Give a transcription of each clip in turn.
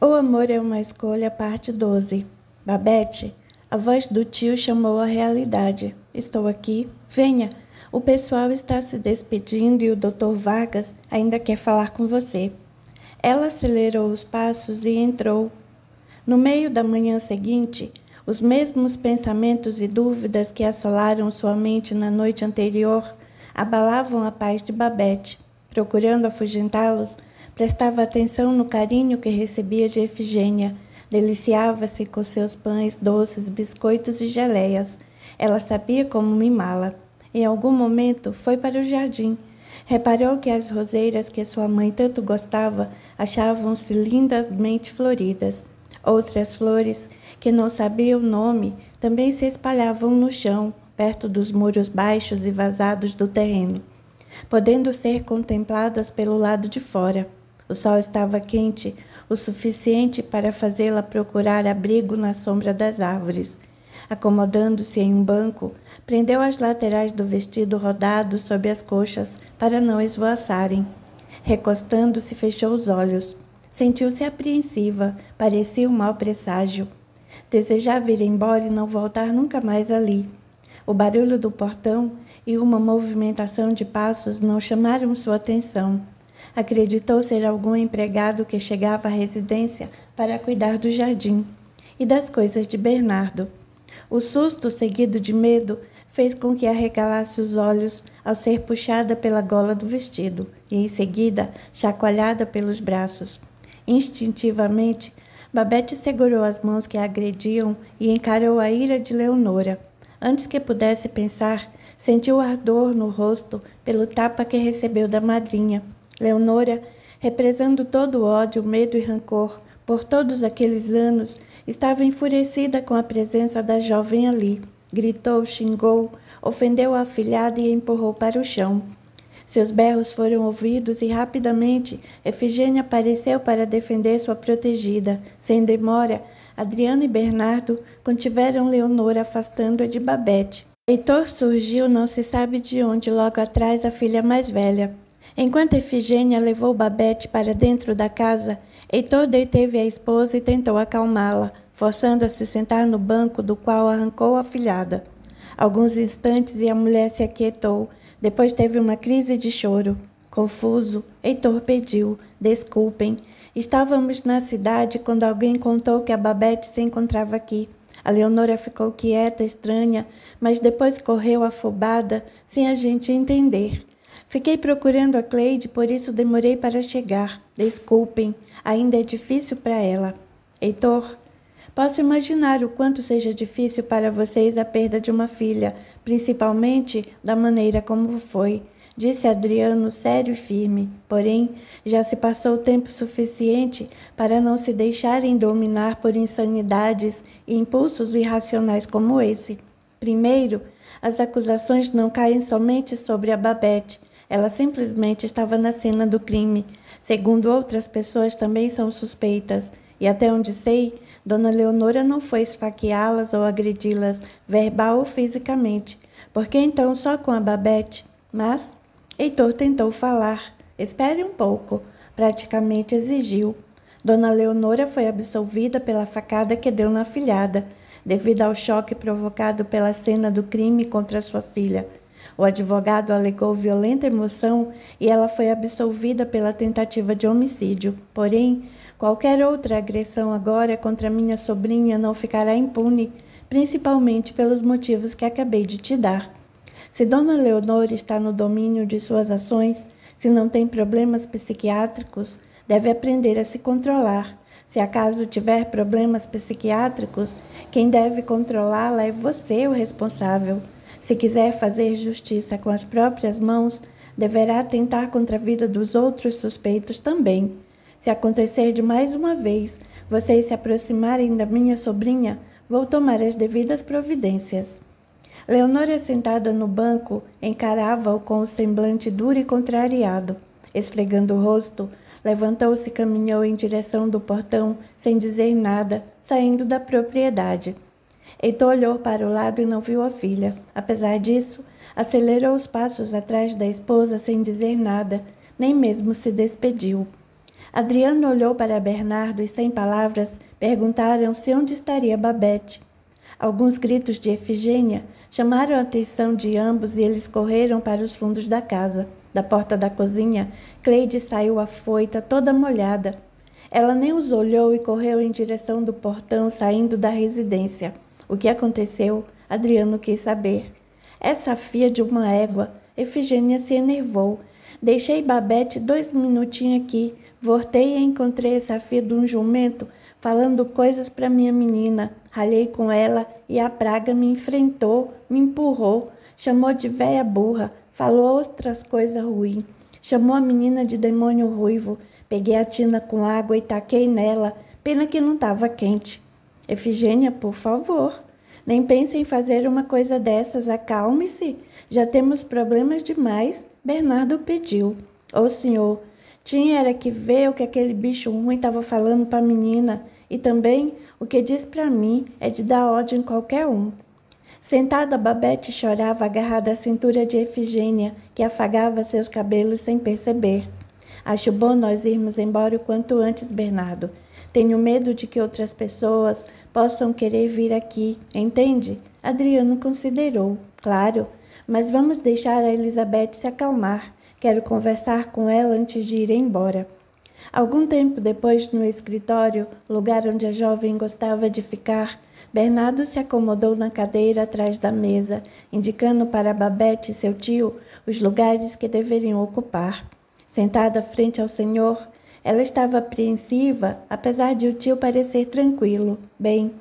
O amor é uma escolha, parte 12. Babete, a voz do tio chamou a realidade. Estou aqui, venha. O pessoal está se despedindo e o Dr. Vargas ainda quer falar com você. Ela acelerou os passos e entrou. No meio da manhã seguinte, os mesmos pensamentos e dúvidas que assolaram sua mente na noite anterior abalavam a paz de Babete. Procurando afugentá-los, prestava atenção no carinho que recebia de Efigênia. Deliciava-se com seus pães, doces, biscoitos e geleias. Ela sabia como mimá-la. Em algum momento, foi para o jardim. Reparou que as roseiras que sua mãe tanto gostava achavam-se lindamente floridas. Outras flores, que não sabia o nome, também se espalhavam no chão, perto dos muros baixos e vazados do terreno, podendo ser contempladas pelo lado de fora. O sol estava quente o suficiente para fazê-la procurar abrigo na sombra das árvores. Acomodando-se em um banco, prendeu as laterais do vestido rodado sob as coxas para não esvoaçarem. Recostando-se, fechou os olhos. Sentiu-se apreensiva, parecia um mau presságio. Desejava ir embora e não voltar nunca mais ali. O barulho do portão e uma movimentação de passos não chamaram sua atenção. Acreditou ser algum empregado que chegava à residência para cuidar do jardim e das coisas de Bernardo. O susto, seguido de medo, fez com que arregalasse os olhos ao ser puxada pela gola do vestido e, em seguida, chacoalhada pelos braços. Instintivamente, Babete segurou as mãos que a agrediam e encarou a ira de Leonora. Antes que pudesse pensar, sentiu ardor no rosto pelo tapa que recebeu da madrinha. Leonora, represando todo o ódio, medo e rancor por todos aqueles anos, estava enfurecida com a presença da jovem ali. Gritou, xingou, ofendeu a afilhada e a empurrou para o chão. Seus berros foram ouvidos e, rapidamente, Efigênia apareceu para defender sua protegida. Sem demora, Adriano e Bernardo contiveram Leonora, afastando-a de Babete. Heitor surgiu, não se sabe de onde, logo atrás a filha mais velha. Enquanto Efigênia levou Babete para dentro da casa, Heitor deteve a esposa e tentou acalmá-la, forçando-a a se sentar no banco do qual arrancou a afilhada. Alguns instantes e a mulher se aquietou. Depois teve uma crise de choro. Confuso, Heitor pediu: desculpem. Estávamos na cidade quando alguém contou que a Babete se encontrava aqui. A Leonora ficou quieta, estranha, mas depois correu afobada, sem a gente entender. Fiquei procurando a Cleide, por isso demorei para chegar. Desculpem, ainda é difícil para ela. Heitor, posso imaginar o quanto seja difícil para vocês a perda de uma filha, principalmente da maneira como foi, disse Adriano, sério e firme. Porém, já se passou tempo suficiente para não se deixarem dominar por insanidades e impulsos irracionais como esse. Primeiro, as acusações não caem somente sobre a Babete. Ela simplesmente estava na cena do crime. Segundo, outras pessoas também são suspeitas. E até onde sei, Dona Leonora não foi esfaqueá-las ou agredi-las, verbal ou fisicamente. Por que então só com a Babete? Mas Heitor tentou falar. Espere um pouco. Praticamente exigiu. Dona Leonora foi absolvida pela facada que deu na afilhada, devido ao choque provocado pela cena do crime contra sua filha. O advogado alegou violenta emoção e ela foi absolvida pela tentativa de homicídio. Porém, qualquer outra agressão agora contra minha sobrinha não ficará impune, principalmente pelos motivos que acabei de te dar. Se Dona Leonor está no domínio de suas ações, se não tem problemas psiquiátricos, deve aprender a se controlar. Se acaso tiver problemas psiquiátricos, quem deve controlá-la é você, o responsável. Se quiser fazer justiça com as próprias mãos, deverá atentar contra a vida dos outros suspeitos também. Se acontecer de mais uma vez vocês se aproximarem da minha sobrinha, vou tomar as devidas providências. Leonora, sentada no banco, encarava-o com o semblante duro e contrariado. Esfregando o rosto, levantou-se e caminhou em direção do portão, sem dizer nada, saindo da propriedade. Heitor olhou para o lado e não viu a filha. Apesar disso, acelerou os passos atrás da esposa sem dizer nada, nem mesmo se despediu. Adriano olhou para Bernardo e, sem palavras, perguntaram-se onde estaria Babete. Alguns gritos de Efigênia chamaram a atenção de ambos e eles correram para os fundos da casa. Da porta da cozinha, Cleide saiu afoita, toda molhada. Ela nem os olhou e correu em direção do portão, saindo da residência. O que aconteceu? Adriano quis saber. Essa fia de uma égua. Efigênia se enervou. Deixei Babete 2 minutinhos aqui. Voltei e encontrei essa fia de um jumento falando coisas para minha menina. Ralhei com ela e a praga me enfrentou, me empurrou, chamou de véia burra, falou outras coisas ruins. Chamou a menina de demônio ruivo. Peguei a tina com água e taquei nela. Pena que não estava quente. Efigênia, por favor, nem pense em fazer uma coisa dessas. Acalme-se. Já temos problemas demais. Bernardo pediu. Ô senhor, tinha era que ver o que aquele bicho ruim estava falando para a menina. E também o que diz para mim é de dar ódio em qualquer um. Sentada, Babete chorava agarrada à cintura de Efigênia, que afagava seus cabelos sem perceber. Acho bom nós irmos embora o quanto antes, Bernardo. Tenho medo de que outras pessoas possam querer vir aqui, entende? Adriano considerou. Claro, mas vamos deixar a Elizabeth se acalmar. Quero conversar com ela antes de ir embora. Algum tempo depois, no escritório, lugar onde a jovem gostava de ficar, Bernardo se acomodou na cadeira atrás da mesa, indicando para Babete e seu tio os lugares que deveriam ocupar. Sentada frente ao senhor, ela estava apreensiva, apesar de o tio parecer tranquilo. Bem,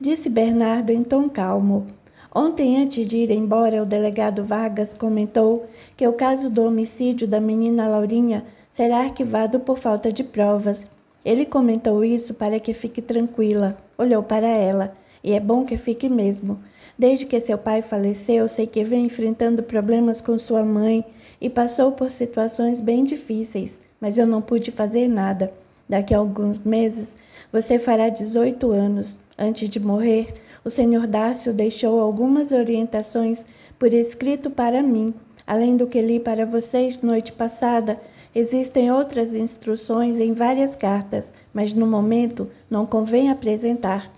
disse Bernardo em tom calmo. Ontem, antes de ir embora, o delegado Vargas comentou que o caso do homicídio da menina Laurinha será arquivado por falta de provas. Ele comentou isso para que fique tranquila. Olhou para ela. E é bom que fique mesmo. Desde que seu pai faleceu, sei que vem enfrentando problemas com sua mãe e passou por situações bem difíceis, mas eu não pude fazer nada. Daqui a alguns meses, você fará 18 anos. Antes de morrer, o senhor Dácio deixou algumas orientações por escrito para mim. Além do que li para vocês noite passada, existem outras instruções em várias cartas, mas no momento não convém apresentar.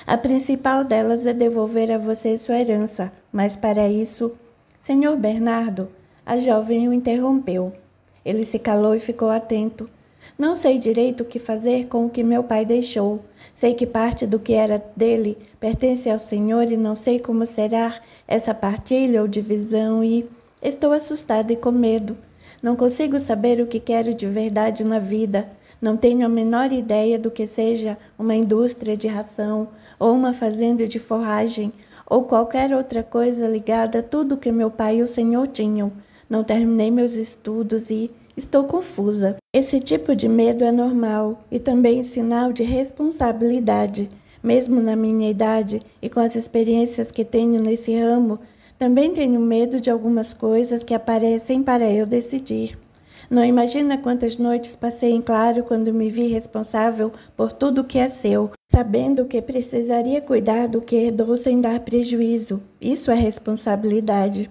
A principal delas é devolver a você sua herança, mas para isso... Senhor Bernardo, a jovem o interrompeu. Ele se calou e ficou atento. Não sei direito o que fazer com o que meu pai deixou. Sei que parte do que era dele pertence ao senhor e não sei como será essa partilha ou divisão e... Estou assustada e com medo. Não consigo saber o que quero de verdade na vida. Não tenho a menor ideia do que seja uma indústria de ração ou uma fazenda de forragem ou qualquer outra coisa ligada a tudo que meu pai e o senhor tinham. Não terminei meus estudos e estou confusa. Esse tipo de medo é normal e também sinal de responsabilidade. Mesmo na minha idade e com as experiências que tenho nesse ramo, também tenho medo de algumas coisas que aparecem para eu decidir. Não imagina quantas noites passei em claro quando me vi responsável por tudo que é seu, sabendo que precisaria cuidar do que herdou sem dar prejuízo. Isso é responsabilidade.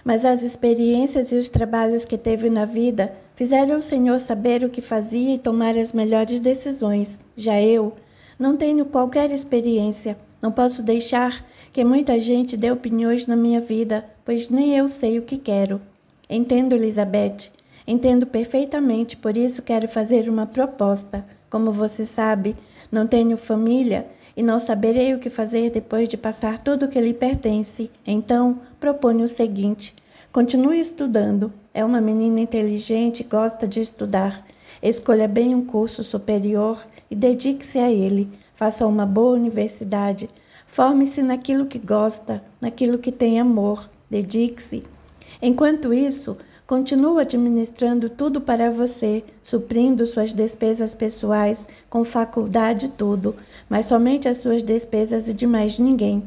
Mas as experiências e os trabalhos que teve na vida fizeram o senhor saber o que fazia e tomar as melhores decisões. Já eu não tenho qualquer experiência. Não posso deixar que muita gente dê opiniões na minha vida, pois nem eu sei o que quero. Entendo, Elizabeth. Entendo perfeitamente, por isso quero fazer uma proposta. Como você sabe, não tenho família e não saberei o que fazer depois de passar tudo o que lhe pertence. Então, proponho o seguinte. Continue estudando. É uma menina inteligente e gosta de estudar. Escolha bem um curso superior e dedique-se a ele. Faça uma boa universidade. Forme-se naquilo que gosta, naquilo que tem amor. Dedique-se. Enquanto isso, continua administrando tudo para você, suprindo suas despesas pessoais com faculdade e tudo, mas somente as suas despesas e de mais ninguém.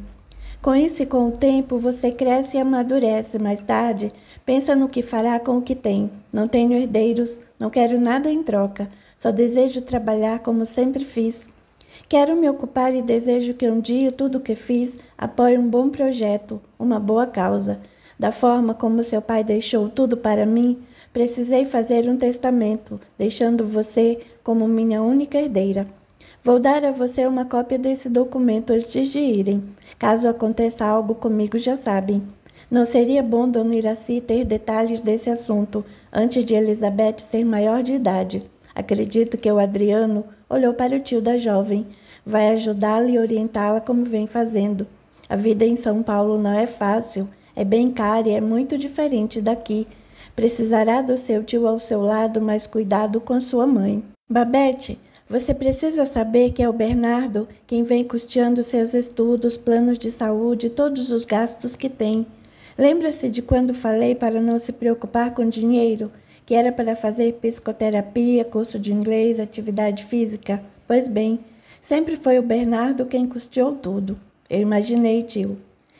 Com isso e com o tempo, você cresce e amadurece. Mais tarde, pensa no que fará com o que tem. Não tenho herdeiros, não quero nada em troca, só desejo trabalhar como sempre fiz. Quero me ocupar e desejo que um dia tudo o que fiz apoie um bom projeto, uma boa causa. Da forma como seu pai deixou tudo para mim, precisei fazer um testamento, deixando você como minha única herdeira. Vou dar a você uma cópia desse documento antes de irem. Caso aconteça algo comigo, já sabem. Não seria bom Dona Iraci ter detalhes desse assunto antes de Elizabeth ser maior de idade. Acredito que o Adriano olhou para o tio da jovem. Vai ajudá-la e orientá-la como vem fazendo. A vida em São Paulo não é fácil, é bem cara e é muito diferente daqui. Precisará do seu tio ao seu lado, mas cuidado com sua mãe. Babete, você precisa saber que é o Bernardo quem vem custeando seus estudos, planos de saúde, todos os gastos que tem. Lembra-se de quando falei para não se preocupar com dinheiro, que era para fazer psicoterapia, curso de inglês, atividade física? Pois bem, sempre foi o Bernardo quem custeou tudo. Eu imaginei, tio.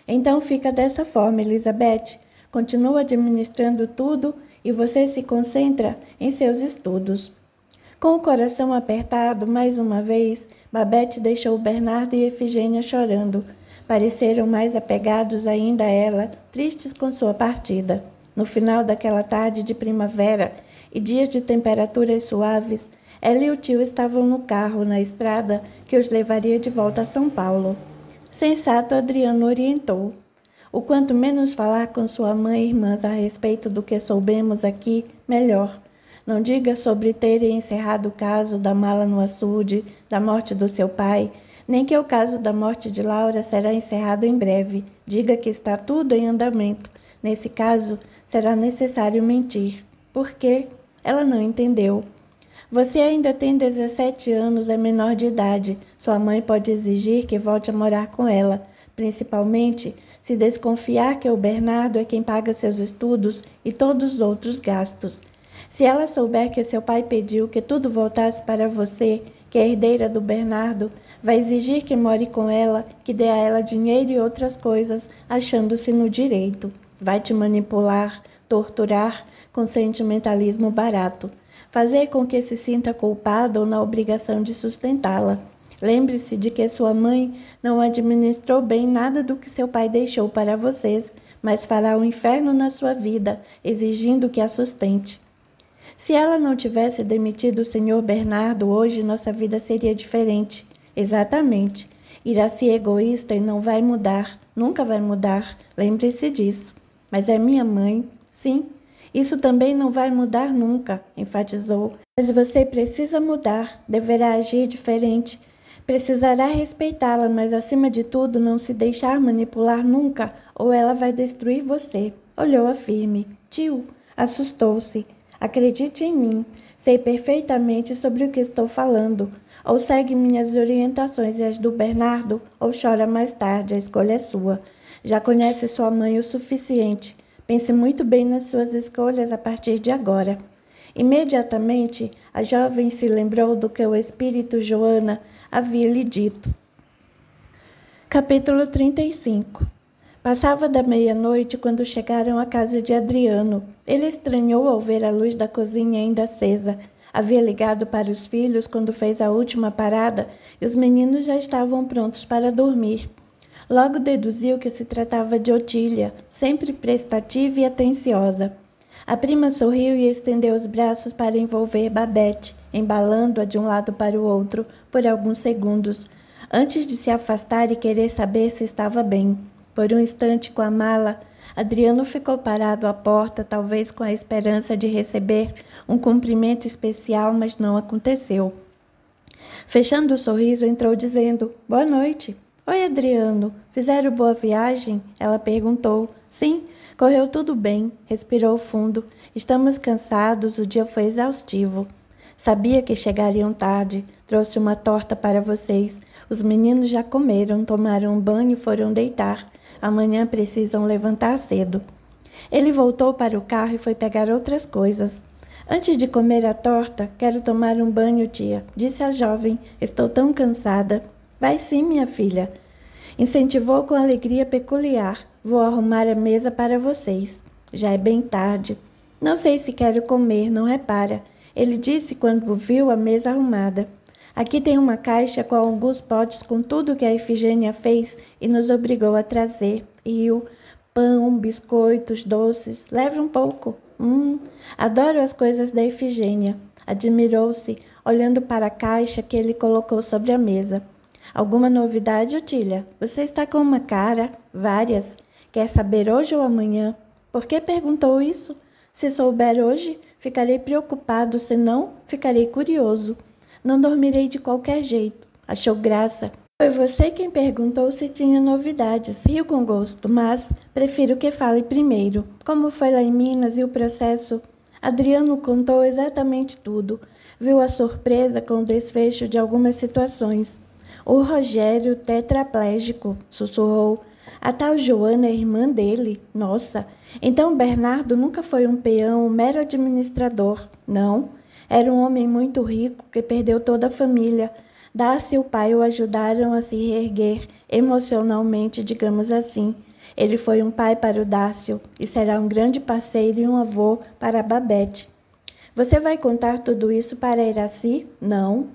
Então fica dessa forma, Elizabeth. Continua administrando tudo e você se concentra em seus estudos. Com o coração apertado, mais uma vez, Babete deixou Bernardo e Efigênia chorando. Pareceram mais apegados ainda a ela, tristes com sua partida. No final daquela tarde de primavera e dias de temperaturas suaves, ela e o tio estavam no carro, na estrada que os levaria de volta a São Paulo. Sensato, Adriano orientou. O quanto menos falar com sua mãe e irmãs a respeito do que soubemos aqui, melhor. Não diga sobre terem encerrado o caso da mala no açude, da morte do seu pai, nem que o caso da morte de Laura será encerrado em breve. Diga que está tudo em andamento. Nesse caso, será necessário mentir. Por quê? Ela não entendeu. Você ainda tem 17 anos, é menor de idade. Sua mãe pode exigir que volte a morar com ela, principalmente se desconfiar que o Bernardo é quem paga seus estudos e todos os outros gastos. Se ela souber que seu pai pediu que tudo voltasse para você, que é herdeira do Bernardo, vai exigir que more com ela, que dê a ela dinheiro e outras coisas, achando-se no direito. Vai te manipular, torturar com sentimentalismo barato. Fazer com que se sinta culpado ou na obrigação de sustentá-la. Lembre-se de que sua mãe não administrou bem nada do que seu pai deixou para vocês, mas fará um inferno na sua vida, exigindo que a sustente. Se ela não tivesse demitido o Sr. Bernardo, hoje nossa vida seria diferente. Exatamente. Iraci é egoísta e não vai mudar, nunca vai mudar, lembre-se disso. Mas é minha mãe, sim. Isso também não vai mudar nunca, enfatizou. Mas você precisa mudar, deverá agir diferente. Precisará respeitá-la, mas acima de tudo não se deixar manipular nunca, ou ela vai destruir você. Olhou-a firme. Tio, assustou-se. Acredite em mim, sei perfeitamente sobre o que estou falando. Ou segue minhas orientações e as do Bernardo, ou chora mais tarde, a escolha é sua. Já conhece sua mãe o suficiente. Pense muito bem nas suas escolhas a partir de agora. Imediatamente, a jovem se lembrou do que o espírito Joana havia lhe dito. Capítulo 35. Passava da meia-noite quando chegaram à casa de Adriano. Ele estranhou ao ver a luz da cozinha ainda acesa. Havia ligado para os filhos quando fez a última parada e os meninos já estavam prontos para dormir. Logo deduziu que se tratava de Otília, sempre prestativa e atenciosa. A prima sorriu e estendeu os braços para envolver Babete, embalando-a de um lado para o outro por alguns segundos, antes de se afastar e querer saber se estava bem. Por um instante, com a mala, Adriano ficou parado à porta, talvez com a esperança de receber um cumprimento especial, mas não aconteceu. Fechando o sorriso, entrou dizendo: "Boa noite." "Oi, Adriano. Fizeram boa viagem?" Ela perguntou. "Sim, correu tudo bem." Respirou fundo. "Estamos cansados, o dia foi exaustivo." "Sabia que chegariam tarde. Trouxe uma torta para vocês. Os meninos já comeram, tomaram um banho e foram deitar. Amanhã precisam levantar cedo." Ele voltou para o carro e foi pegar outras coisas. "Antes de comer a torta, quero tomar um banho, tia," disse a jovem. "Estou tão cansada." "Vai sim, minha filha." Incentivou com alegria peculiar. "Vou arrumar a mesa para vocês. Já é bem tarde." "Não sei se quero comer, não repara." Ele disse quando viu a mesa arrumada. "Aqui tem uma caixa com alguns potes com tudo que a Efigênia fez e nos obrigou a trazer. Pão, biscoitos, doces. Leve um pouco." Adoro as coisas da Efigênia. Admirou-se, olhando para a caixa que ele colocou sobre a mesa. Alguma novidade, Otília? Você está com uma cara? Várias. Quer saber hoje ou amanhã? Por que perguntou isso? Se souber hoje, ficarei preocupado, senão, ficarei curioso. Não dormirei de qualquer jeito. Achou graça. Foi você quem perguntou se tinha novidades. Rio com gosto, mas prefiro que fale primeiro. Como foi lá em Minas e o processo? Adriano contou exatamente tudo. Viu a surpresa com o desfecho de algumas situações. O Rogério, tetraplégico, sussurrou. A tal Joana é irmã dele. Nossa, então Bernardo nunca foi um peão, um mero administrador. Não, era um homem muito rico que perdeu toda a família. Dácio e o pai o ajudaram a se reerguer emocionalmente, digamos assim. Ele foi um pai para o Dácio e será um grande parceiro e um avô para a Babete. Você vai contar tudo isso para Iraci? Não.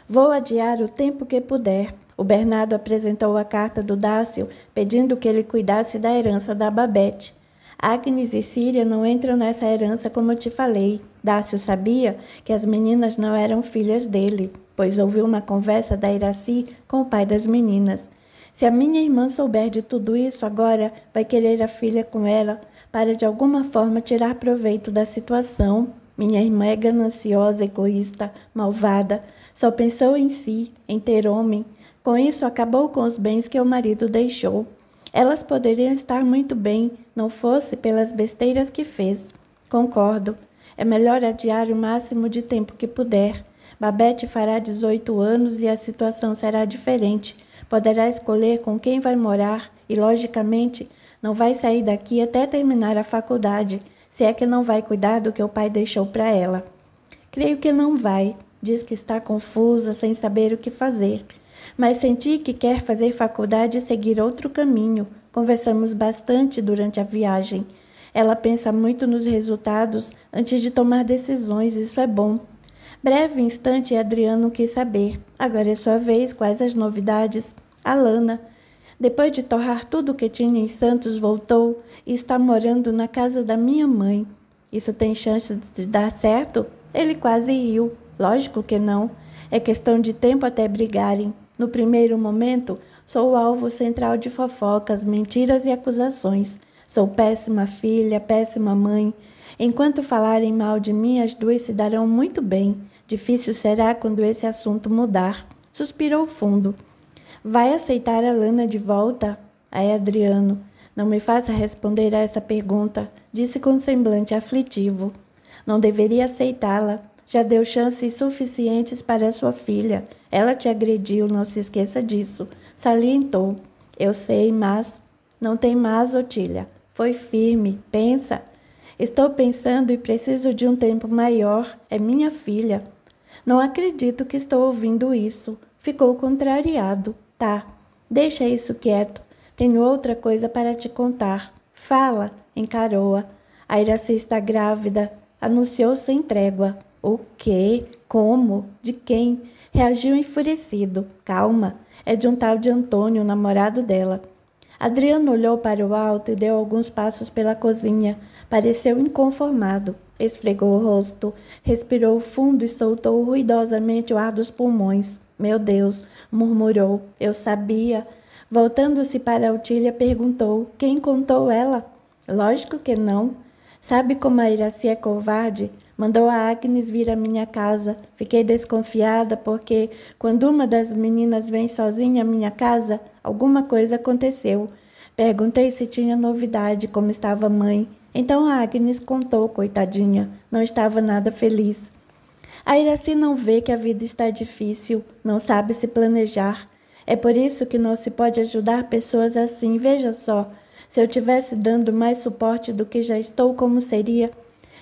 Vou adiar o tempo que puder. O Bernardo apresentou a carta do Dácio pedindo que ele cuidasse da herança da Babete. Agnes e Síria não entram nessa herança como eu te falei. Dácio sabia que as meninas não eram filhas dele, pois ouviu uma conversa da Iraci com o pai das meninas. Se a minha irmã souber de tudo isso agora, vai querer a filha com ela para de alguma forma tirar proveito da situação. Minha irmã é gananciosa, egoísta, malvada, só pensou em si, em ter homem. Com isso, acabou com os bens que o marido deixou. Elas poderiam estar muito bem, não fosse pelas besteiras que fez. Concordo. É melhor adiar o máximo de tempo que puder. Babete fará 18 anos e a situação será diferente. Poderá escolher com quem vai morar e, logicamente, não vai sair daqui até terminar a faculdade, se é que não vai cuidar do que o pai deixou para ela. Creio que não vai. Diz que está confusa, sem saber o que fazer. Mas senti que quer fazer faculdade e seguir outro caminho. Conversamos bastante durante a viagem. Ela pensa muito nos resultados antes de tomar decisões, isso é bom. Breve instante, Adriano quis saber. Agora é sua vez, quais as novidades? Alana, depois de torrar tudo o que tinha em Santos, voltou e está morando na casa da minha mãe. Isso tem chance de dar certo? Ele quase riu. Lógico que não. É questão de tempo até brigarem. No primeiro momento, sou o alvo central de fofocas, mentiras e acusações. Sou péssima filha, péssima mãe. Enquanto falarem mal de mim, as duas se darão muito bem. Difícil será quando esse assunto mudar. Suspirou fundo. Vai aceitar a Lana de volta? Aí Adriano, não me faça responder a essa pergunta, disse com semblante aflitivo. Não deveria aceitá-la. Já deu chances suficientes para sua filha. Ela te agrediu, não se esqueça disso. Salientou. Eu sei, mas... Não tem mais, Otília. Foi firme. Pensa. Estou pensando e preciso de um tempo maior. É minha filha. Não acredito que estou ouvindo isso. Ficou contrariado. Tá. Deixa isso quieto. Tenho outra coisa para te contar. Fala, encarou-a. A Iraci está grávida. Anunciou sem trégua. O quê? Como? De quem? Reagiu enfurecido. Calma, é de um tal de Antônio, o namorado dela. Adriano olhou para o alto e deu alguns passos pela cozinha. Pareceu inconformado. Esfregou o rosto, respirou fundo e soltou ruidosamente o ar dos pulmões. Meu Deus, murmurou. Eu sabia. Voltando-se para a Otília, perguntou. Quem contou ela? Lógico que não. Sabe como a Iraci é covarde? Mandou a Agnes vir à minha casa. Fiquei desconfiada porque, quando uma das meninas vem sozinha à minha casa, alguma coisa aconteceu. Perguntei se tinha novidade, como estava a mãe. Então a Agnes contou, coitadinha. Não estava nada feliz. A Iraci não vê que a vida está difícil, não sabe se planejar. É por isso que não se pode ajudar pessoas assim. Veja só, se eu tivesse dando mais suporte do que já estou, como seria?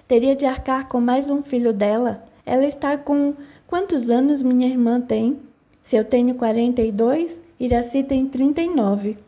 Teria de arcar com mais um filho dela. Ela está com... Quantos anos minha irmã tem? Se eu tenho 42, Iraci tem 39.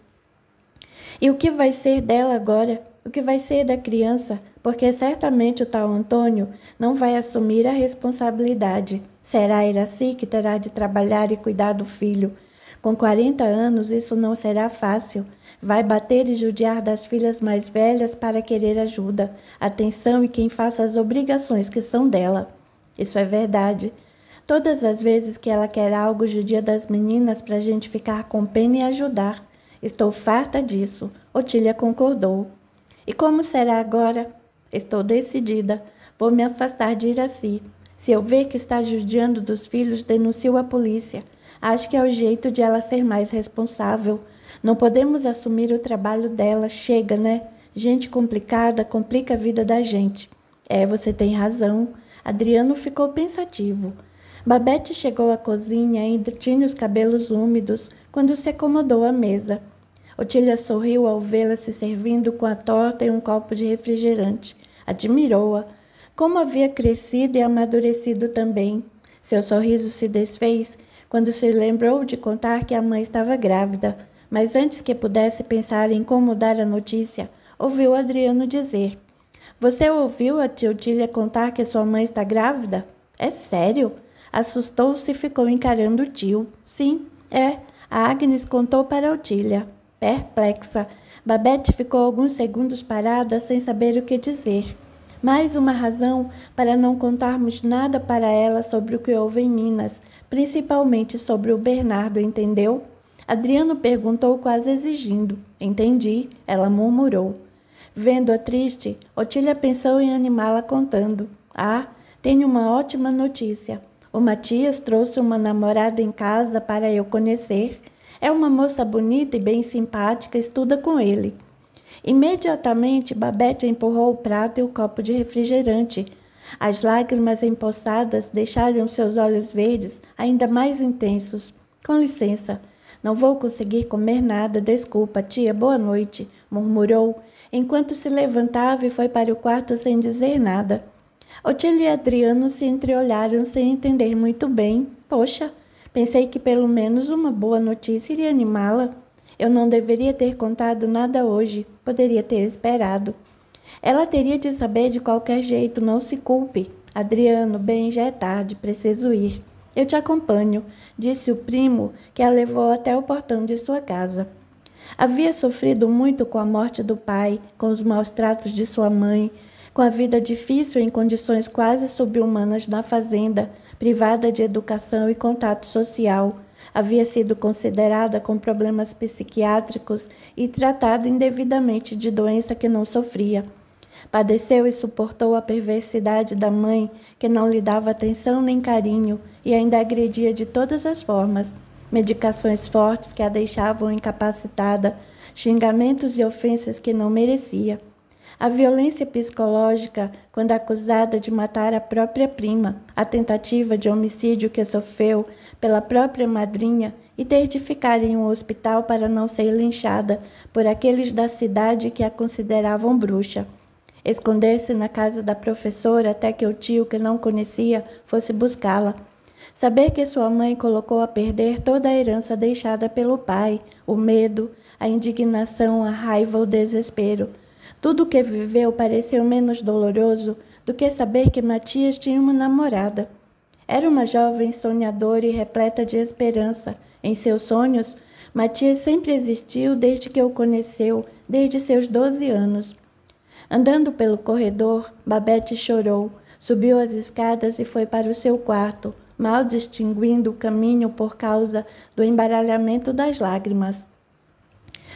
E o que vai ser dela agora? O que vai ser da criança? Porque certamente o tal Antônio não vai assumir a responsabilidade. Será Iraci que terá de trabalhar e cuidar do filho. Com 40 anos, isso não será fácil. Vai bater e judiar das filhas mais velhas para querer ajuda, atenção e quem faça as obrigações que são dela. Isso é verdade. Todas as vezes que ela quer algo, judia das meninas para a gente ficar com pena e ajudar. Estou farta disso. Otília concordou. E como será agora? Estou decidida. Vou me afastar de Iraci. Se eu ver que está judiando dos filhos, denuncio a polícia. Acho que é o jeito de ela ser mais responsável. Não podemos assumir o trabalho dela. Chega, né? Gente complicada complica a vida da gente. Você tem razão. Adriano ficou pensativo. Babete chegou à cozinha e ainda tinha os cabelos úmidos quando se acomodou à mesa. Otília sorriu ao vê-la se servindo com a torta e um copo de refrigerante. Admirou-a. Como havia crescido e amadurecido também. Seu sorriso se desfez quando se lembrou de contar que a mãe estava grávida. Mas antes que pudesse pensar em como dar a notícia, ouviu Adriano dizer: Você ouviu a tia Otília contar que sua mãe está grávida? É sério? Assustou-se e ficou encarando o tio. Sim, é. A Agnes contou para Otília. Perplexa, Babete ficou alguns segundos parada sem saber o que dizer. Mais uma razão para não contarmos nada para ela sobre o que houve em Minas, principalmente sobre o Bernardo, entendeu? Adriano perguntou quase exigindo. Entendi, ela murmurou. Vendo-a triste, Otília pensou em animá-la contando. Tenho uma ótima notícia. O Matias trouxe uma namorada em casa para eu conhecer. É uma moça bonita e bem simpática, estuda com ele. Imediatamente, Babete empurrou o prato e o copo de refrigerante. As lágrimas empoçadas deixaram seus olhos verdes ainda mais intensos. Com licença, não vou conseguir comer nada, desculpa, tia, boa noite, murmurou, enquanto se levantava e foi para o quarto sem dizer nada. Otília e Adriano se entreolharam sem entender muito bem. Poxa, pensei que pelo menos uma boa notícia iria animá-la. Eu não deveria ter contado nada hoje, poderia ter esperado. Ela teria de saber de qualquer jeito, não se culpe. Adriano, bem, já é tarde, preciso ir. Eu te acompanho, disse o primo, que a levou até o portão de sua casa. Havia sofrido muito com a morte do pai, com os maus tratos de sua mãe, com a vida difícil em condições quase subhumanas na fazenda, privada de educação e contato social. Havia sido considerada com problemas psiquiátricos e tratada indevidamente de doença que não sofria. Padeceu e suportou a perversidade da mãe, que não lhe dava atenção nem carinho e ainda agredia de todas as formas. Medicações fortes que a deixavam incapacitada, xingamentos e ofensas que não merecia. A violência psicológica, quando acusada de matar a própria prima, a tentativa de homicídio que sofreu pela própria madrinha e ter de ficar em um hospital para não ser linchada por aqueles da cidade que a consideravam bruxa. Esconder-se na casa da professora até que o tio, que não conhecia, fosse buscá-la. Saber que sua mãe colocou a perder toda a herança deixada pelo pai, o medo, a indignação, a raiva, o desespero. Tudo o que viveu pareceu menos doloroso do que saber que Matias tinha uma namorada. Era uma jovem sonhadora e repleta de esperança. Em seus sonhos, Matias sempre existiu desde que o conheceu, desde seus 12 anos. Andando pelo corredor, Babete chorou, subiu as escadas e foi para o seu quarto, mal distinguindo o caminho por causa do embaralhamento das lágrimas.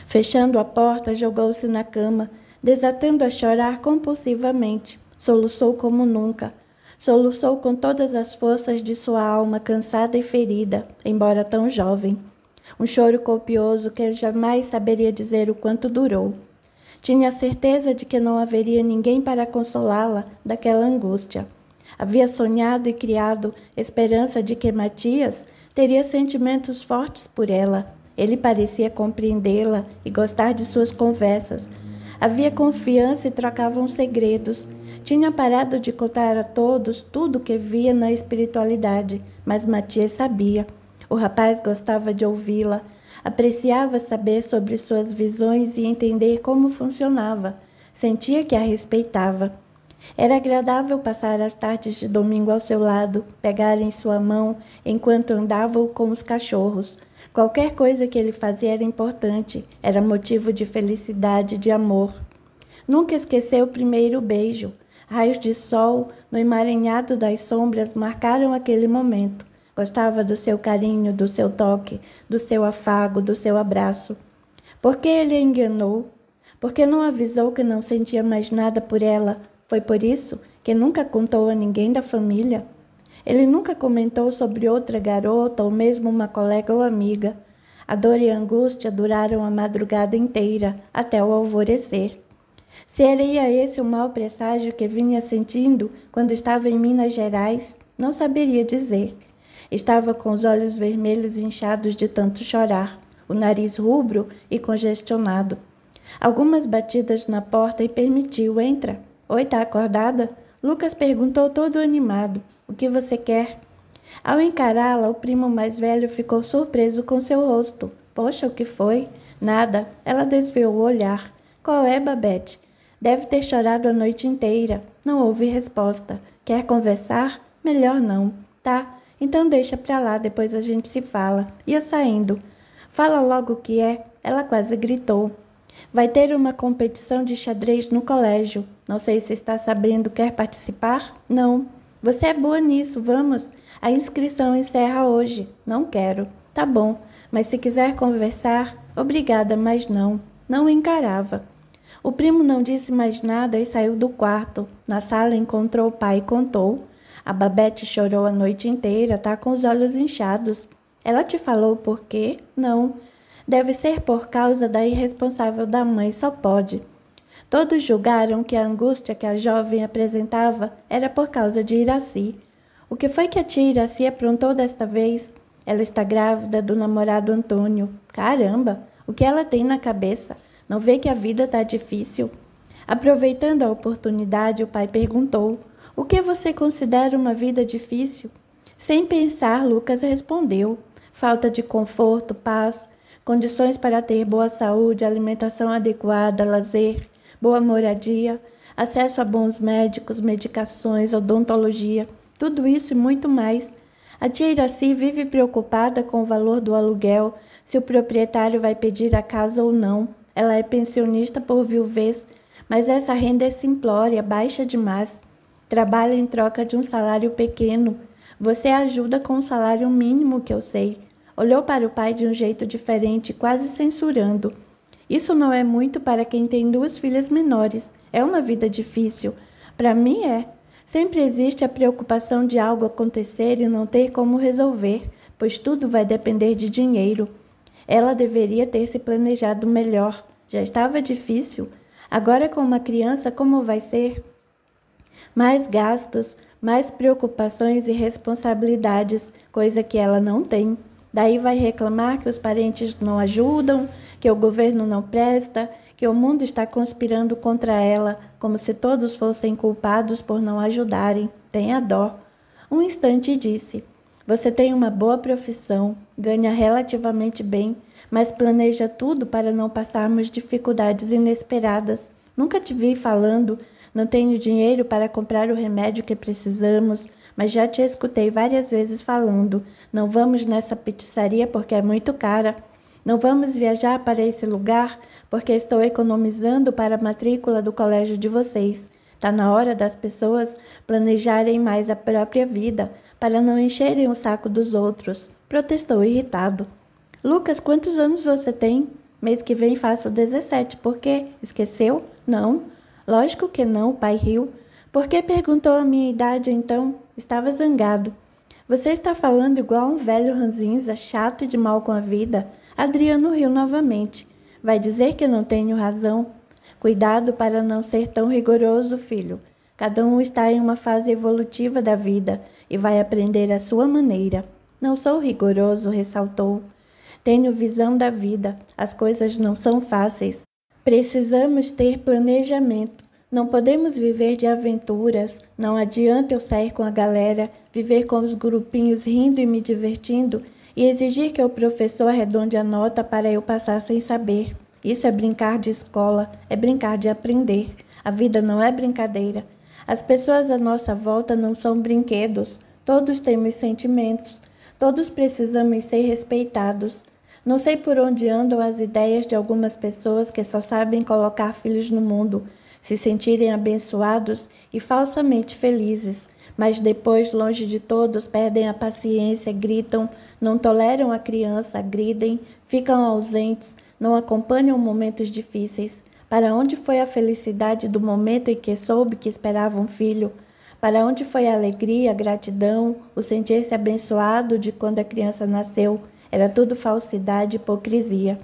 Fechando a porta, jogou-se na cama, desatando a chorar compulsivamente. Soluçou como nunca. Soluçou com todas as forças de sua alma cansada e ferida, embora tão jovem. Um choro copioso que ele jamais saberia dizer o quanto durou. Tinha a certeza de que não haveria ninguém para consolá-la daquela angústia. Havia sonhado e criado esperança de que Matias teria sentimentos fortes por ela. Ele parecia compreendê-la e gostar de suas conversas. Havia confiança e trocavam segredos. Tinha parado de contar a todos tudo o que via na espiritualidade, mas Matias sabia. O rapaz gostava de ouvi-la, apreciava saber sobre suas visões e entender como funcionava. Sentia que a respeitava. Era agradável passar as tardes de domingo ao seu lado, pegar em sua mão enquanto andavam com os cachorros. Qualquer coisa que ele fazia era importante, era motivo de felicidade, de amor. Nunca esqueceu o primeiro beijo. Raios de sol no emaranhado das sombras marcaram aquele momento. Gostava do seu carinho, do seu toque, do seu afago, do seu abraço. Por que ele a enganou? Por que não avisou que não sentia mais nada por ela? Foi por isso que nunca contou a ninguém da família? Ele nunca comentou sobre outra garota ou mesmo uma colega ou amiga. A dor e a angústia duraram a madrugada inteira, até o alvorecer. Seria esse o mau presságio que vinha sentindo quando estava em Minas Gerais? Não saberia dizer. Estava com os olhos vermelhos inchados de tanto chorar, o nariz rubro e congestionado. Algumas batidas na porta e permitiu, entra. Oi, tá acordada? Lucas perguntou todo animado. O que você quer? Ao encará-la, o primo mais velho ficou surpreso com seu rosto. Poxa, o que foi? Nada. Ela desviou o olhar. Qual é, Babete? Deve ter chorado a noite inteira. Não houve resposta. Quer conversar? Melhor não. Tá, então deixa pra lá, depois a gente se fala. Ia saindo. Fala logo o que é. Ela quase gritou. Vai ter uma competição de xadrez no colégio. Não sei se está sabendo. Quer participar? Não. Você é boa nisso, vamos. A inscrição encerra hoje. Não quero. Tá bom, mas se quiser conversar, obrigada, mas não. Não encarava. O primo não disse mais nada e saiu do quarto. Na sala encontrou o pai e contou. A Babete chorou a noite inteira, tá com os olhos inchados. Ela te falou por quê? Não. Deve ser por causa da irresponsável da mãe, só pode. Todos julgaram que a angústia que a jovem apresentava era por causa de Iraci. O que foi que a tia Iraci aprontou desta vez? Ela está grávida do namorado Antônio. Caramba, o que ela tem na cabeça? Não vê que a vida está difícil? Aproveitando a oportunidade, o pai perguntou: o que você considera uma vida difícil? Sem pensar, Lucas respondeu: falta de conforto, paz, condições para ter boa saúde, alimentação adequada, lazer, boa moradia, acesso a bons médicos, medicações, odontologia, tudo isso e muito mais. A tia Iraci vive preocupada com o valor do aluguel, se o proprietário vai pedir a casa ou não. Ela é pensionista por viuvez, mas essa renda é simplória, baixa demais. Trabalha em troca de um salário pequeno. Você ajuda com o salário mínimo que eu sei. Olhou para o pai de um jeito diferente, quase censurando. Isso não é muito para quem tem 2 filhas menores. É uma vida difícil. Para mim é. Sempre existe a preocupação de algo acontecer e não ter como resolver, pois tudo vai depender de dinheiro. Ela deveria ter se planejado melhor. Já estava difícil. Agora com uma criança, como vai ser? Mais gastos, mais preocupações e responsabilidades, coisa que ela não tem. Daí vai reclamar que os parentes não ajudam, que o governo não presta, que o mundo está conspirando contra ela, como se todos fossem culpados por não ajudarem. Tenha dó. Um instante disse: você tem uma boa profissão, ganha relativamente bem, mas planeja tudo para não passarmos dificuldades inesperadas. Nunca te vi falando, não tenho dinheiro para comprar o remédio que precisamos, mas já te escutei várias vezes falando, não vamos nessa pizzaria porque é muito cara. Não vamos viajar para esse lugar porque estou economizando para a matrícula do colégio de vocês. Está na hora das pessoas planejarem mais a própria vida, para não encherem o saco dos outros, protestou irritado. Lucas, quantos anos você tem? Mês que vem faço 17, por quê? Esqueceu? Não. Lógico que não, o pai riu. Por que perguntou a minha idade então? Estava zangado. Você está falando igual um velho ranzinza, chato e de mal com a vida. Adriano riu novamente. Vai dizer que não tenho razão? Cuidado para não ser tão rigoroso, filho. Cada um está em uma fase evolutiva da vida e vai aprender à sua maneira. Não sou rigoroso, ressaltou. Tenho visão da vida. As coisas não são fáceis. Precisamos ter planejamento. Não podemos viver de aventuras. Não adianta eu sair com a galera, viver com os grupinhos rindo e me divertindo e exigir que o professor arredonde a nota para eu passar sem saber. Isso é brincar de escola, é brincar de aprender. A vida não é brincadeira. As pessoas à nossa volta não são brinquedos. Todos temos sentimentos. Todos precisamos ser respeitados. Não sei por onde andam as ideias de algumas pessoas que só sabem colocar filhos no mundo, se sentirem abençoados e falsamente felizes, mas depois, longe de todos, perdem a paciência, gritam, não toleram a criança, agridem, ficam ausentes, não acompanham momentos difíceis. Para onde foi a felicidade do momento em que soube que esperava um filho? Para onde foi a alegria, a gratidão, o sentir-se abençoado de quando a criança nasceu? Era tudo falsidade e hipocrisia.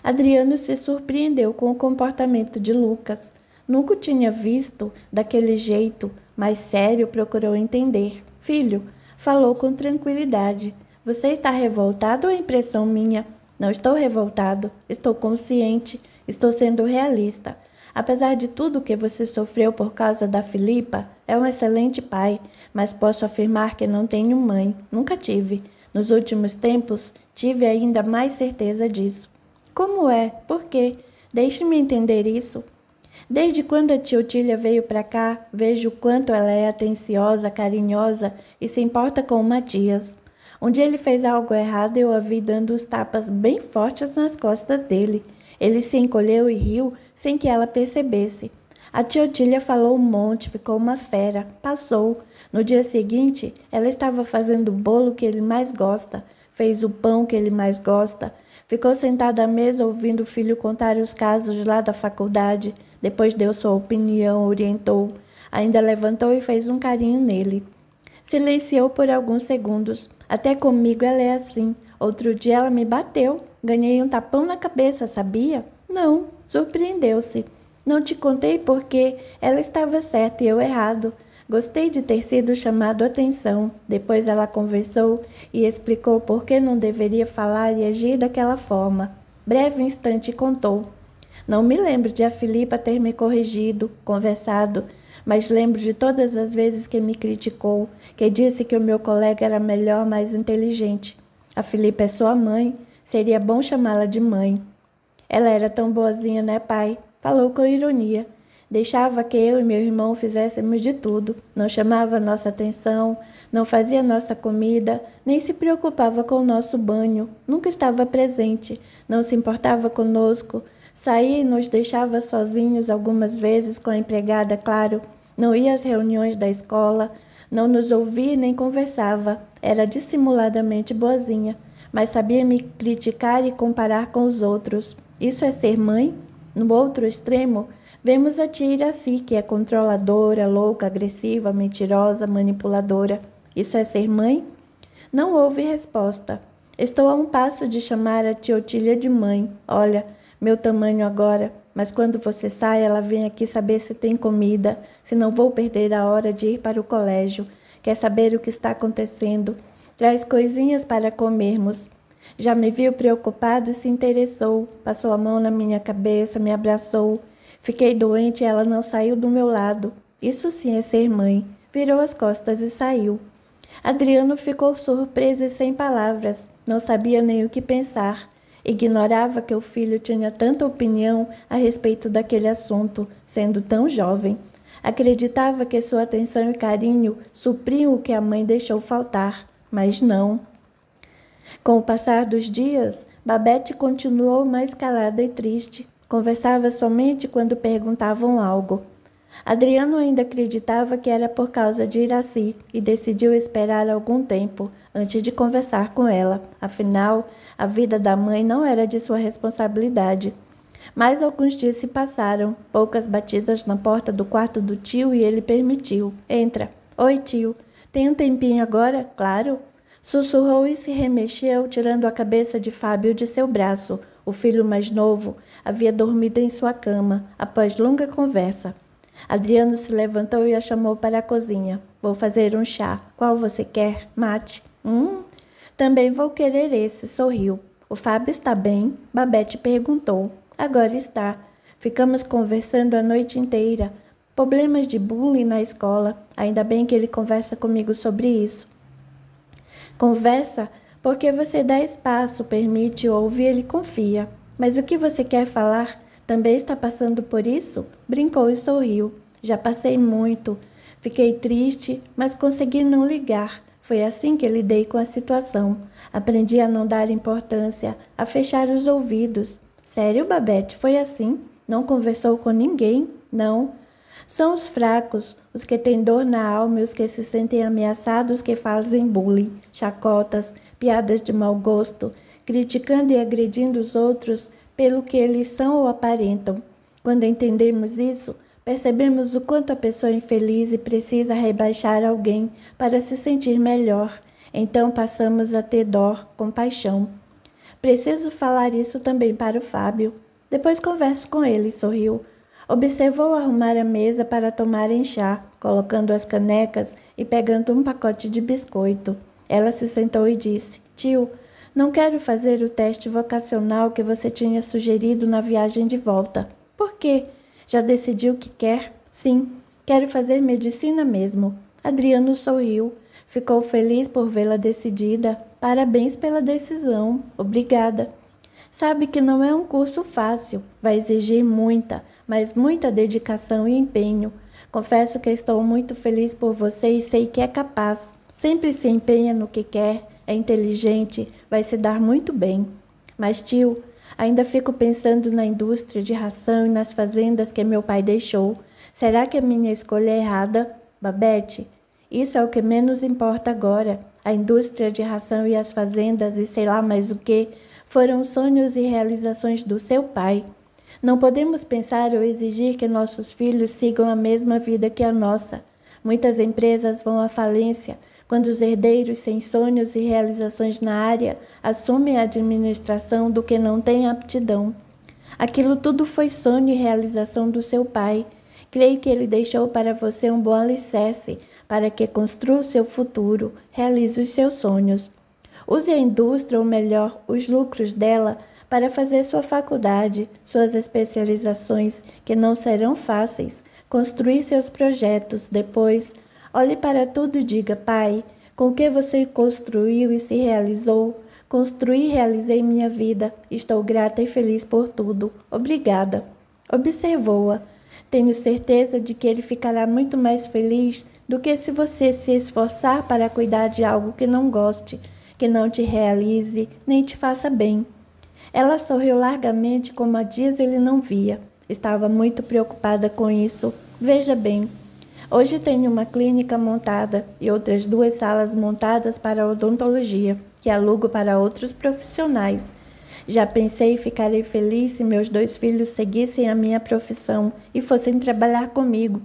Adriano se surpreendeu com o comportamento de Lucas. Nunca o tinha visto daquele jeito, mas sério procurou entender. Filho, falou com tranquilidade. Você está revoltado ou é impressão minha? Não estou revoltado, estou consciente, estou sendo realista. Apesar de tudo que você sofreu por causa da Filipa, é um excelente pai, mas posso afirmar que não tenho mãe, nunca tive. Nos últimos tempos, tive ainda mais certeza disso. Como é? Por quê? Deixe-me entender isso. Desde quando a tia Otília veio para cá, vejo o quanto ela é atenciosa, carinhosa e se importa com o Matias. Um dia ele fez algo errado e eu a vi dando uns tapas bem fortes nas costas dele. Ele se encolheu e riu sem que ela percebesse. A tia Otília falou um monte, ficou uma fera, passou. No dia seguinte, ela estava fazendo o bolo que ele mais gosta, fez o pão que ele mais gosta, ficou sentada à mesa ouvindo o filho contar os casos lá da faculdade, depois deu sua opinião, orientou, ainda levantou e fez um carinho nele. Silenciou por alguns segundos. Até comigo ela é assim. Outro dia ela me bateu. Ganhei um tapão na cabeça, sabia? Não, surpreendeu-se. Não te contei porque ela estava certa e eu errado. Gostei de ter sido chamado a atenção. Depois ela conversou e explicou por que não deveria falar e agir daquela forma. Breve instante contou. Não me lembro de a Filipa ter me corrigido, conversado, mas lembro de todas as vezes que me criticou, que disse que o meu colega era melhor, mais inteligente. A Filipa é sua mãe, seria bom chamá-la de mãe. Ela era tão boazinha, né, pai? Falou com ironia. Deixava que eu e meu irmão fizéssemos de tudo. Não chamava nossa atenção, não fazia nossa comida, nem se preocupava com o nosso banho. Nunca estava presente, não se importava conosco. Saía e nos deixava sozinhos algumas vezes com a empregada, claro. Não ia às reuniões da escola, não nos ouvia nem conversava. Era dissimuladamente boazinha, mas sabia me criticar e comparar com os outros. Isso é ser mãe? No outro extremo, vemos a tia Iraci, que é controladora, louca, agressiva, mentirosa, manipuladora. Isso é ser mãe? Não houve resposta. Estou a um passo de chamar a tia Otília de mãe. Olha, meu tamanho agora, mas quando você sai, ela vem aqui saber se tem comida, se não vou perder a hora de ir para o colégio. Quer saber o que está acontecendo? Traz coisinhas para comermos. Já me viu preocupado e se interessou. Passou a mão na minha cabeça, me abraçou. Fiquei doente e ela não saiu do meu lado. Isso sim é ser mãe. Virou as costas e saiu. Adriano ficou surpreso e sem palavras. Não sabia nem o que pensar. Ignorava que o filho tinha tanta opinião a respeito daquele assunto, sendo tão jovem. Acreditava que sua atenção e carinho supriam o que a mãe deixou faltar, mas não. Com o passar dos dias, Babete continuou mais calada e triste. Conversava somente quando perguntavam algo. Adriano ainda acreditava que era por causa de Iraci e decidiu esperar algum tempo antes de conversar com ela. Afinal, a vida da mãe não era de sua responsabilidade. Mas alguns dias se passaram, poucas batidas na porta do quarto do tio e ele permitiu. Entra. Oi, tio. Tem um tempinho agora? Claro. Sussurrou e se remexeu, tirando a cabeça de Fábio de seu braço. O filho mais novo havia dormido em sua cama, após longa conversa. Adriano se levantou e a chamou para a cozinha. Vou fazer um chá. Qual você quer? Mate. Também vou querer esse, sorriu. O Fábio está bem? Babete perguntou. Agora está. Ficamos conversando a noite inteira. Problemas de bullying na escola. Ainda bem que ele conversa comigo sobre isso. Conversa porque você dá espaço, permite, ouve e ele confia. Mas o que você quer falar? Também está passando por isso? Brincou e sorriu. Já passei muito. Fiquei triste, mas consegui não ligar. Foi assim que lidei com a situação. Aprendi a não dar importância, a fechar os ouvidos. Sério, Babette, foi assim? Não conversou com ninguém? Não. São os fracos, os que têm dor na alma e os que se sentem ameaçados que fazem bullying, chacotas, piadas de mau gosto, criticando e agredindo os outros pelo que eles são ou aparentam. Quando entendemos isso, percebemos o quanto a pessoa é infeliz e precisa rebaixar alguém para se sentir melhor. Então passamos a ter dó, compaixão. Preciso falar isso também para o Fábio. Depois converso com ele, sorriu. Observou arrumar a mesa para tomarem chá, colocando as canecas e pegando um pacote de biscoito. Ela se sentou e disse: Tio, não quero fazer o teste vocacional que você tinha sugerido na viagem de volta. Por quê? Já decidiu o que quer? Sim, quero fazer medicina mesmo. Adriano sorriu. Ficou feliz por vê-la decidida. Parabéns pela decisão. Obrigada. Sabe que não é um curso fácil. Vai exigir mas muita dedicação e empenho. Confesso que estou muito feliz por você e sei que é capaz. Sempre se empenha no que quer, é inteligente, vai se dar muito bem. Mas, tio, ainda fico pensando na indústria de ração e nas fazendas que meu pai deixou. Será que a minha escolha é errada? Babette, isso é o que menos importa agora. A indústria de ração e as fazendas e sei lá mais o que foram sonhos e realizações do seu pai. Não podemos pensar ou exigir que nossos filhos sigam a mesma vida que a nossa. Muitas empresas vão à falência quando os herdeiros sem sonhos e realizações na área assumem a administração do que não têm aptidão. Aquilo tudo foi sonho e realização do seu pai. Creio que ele deixou para você um bom alicerce para que construa o seu futuro, realize os seus sonhos. Use a indústria, ou melhor, os lucros dela, para fazer sua faculdade, suas especializações, que não serão fáceis, construir seus projetos. Depois, olhe para tudo e diga: Pai, com o que você construiu e se realizou? Construí e realizei minha vida. Estou grata e feliz por tudo. Obrigada. Observou-a. Tenho certeza de que ele ficará muito mais feliz do que se você se esforçar para cuidar de algo que não goste, que não te realize, nem te faça bem. Ela sorriu largamente como há dias ele não via. Estava muito preocupada com isso. Veja bem, hoje tenho uma clínica montada e outras 2 salas montadas para odontologia, que alugo para outros profissionais. Já pensei e ficarei feliz se meus 2 filhos seguissem a minha profissão e fossem trabalhar comigo.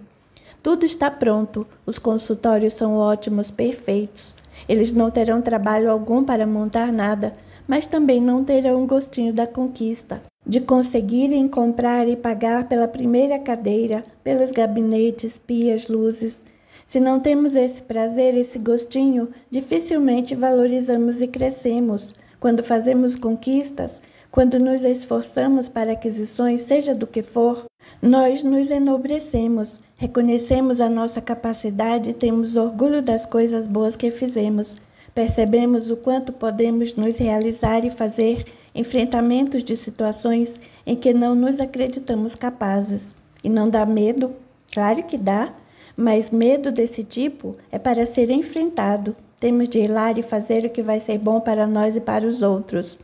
Tudo está pronto, os consultórios são ótimos, perfeitos. Eles não terão trabalho algum para montar nada, mas também não terão o gostinho da conquista, de conseguirem comprar e pagar pela primeira cadeira, pelos gabinetes, pias, luzes. Se não temos esse prazer, esse gostinho, dificilmente valorizamos e crescemos. Quando fazemos conquistas, quando nos esforçamos para aquisições, seja do que for, nós nos enobrecemos, reconhecemos a nossa capacidade e temos orgulho das coisas boas que fizemos. Percebemos o quanto podemos nos realizar e fazer enfrentamentos de situações em que não nos acreditamos capazes. E não dá medo? Claro que dá, mas medo desse tipo é para ser enfrentado. Temos de ir lá e fazer o que vai ser bom para nós e para os outros.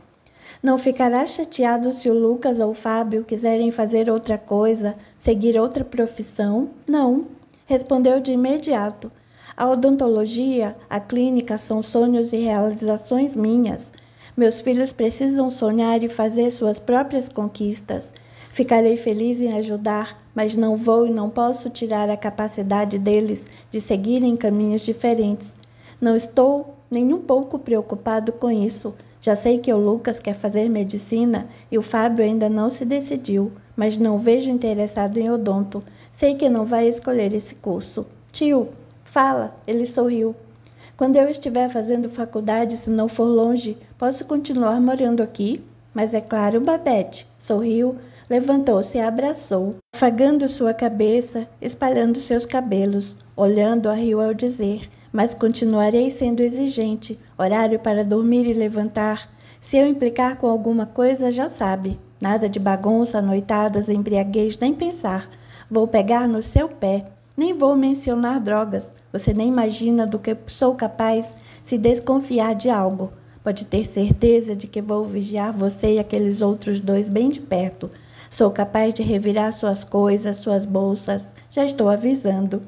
Não ficará chateado se o Lucas ou o Fábio quiserem fazer outra coisa, seguir outra profissão? Não, respondeu de imediato. A odontologia, a clínica são sonhos e realizações minhas. Meus filhos precisam sonhar e fazer suas próprias conquistas. Ficarei feliz em ajudar, mas não vou e não posso tirar a capacidade deles de seguirem caminhos diferentes. Não estou nem um pouco preocupado com isso. Já sei que o Lucas quer fazer medicina e o Fábio ainda não se decidiu, mas não vejo interessado em odonto. Sei que não vai escolher esse curso. Tio, fala, ele sorriu. Quando eu estiver fazendo faculdade, se não for longe, posso continuar morando aqui? Mas é claro, Babette, sorriu, levantou-se e a abraçou, afagando sua cabeça, espalhando seus cabelos, olhando-a riu ao dizer: mas continuarei sendo exigente, horário para dormir e levantar. Se eu implicar com alguma coisa, já sabe. Nada de bagunça, noitadas, embriaguez, nem pensar. Vou pegar no seu pé. Nem vou mencionar drogas. Você nem imagina do que sou capaz se desconfiar de algo. Pode ter certeza de que vou vigiar você e aqueles outros dois bem de perto. Sou capaz de revirar suas coisas, suas bolsas. Já estou avisando.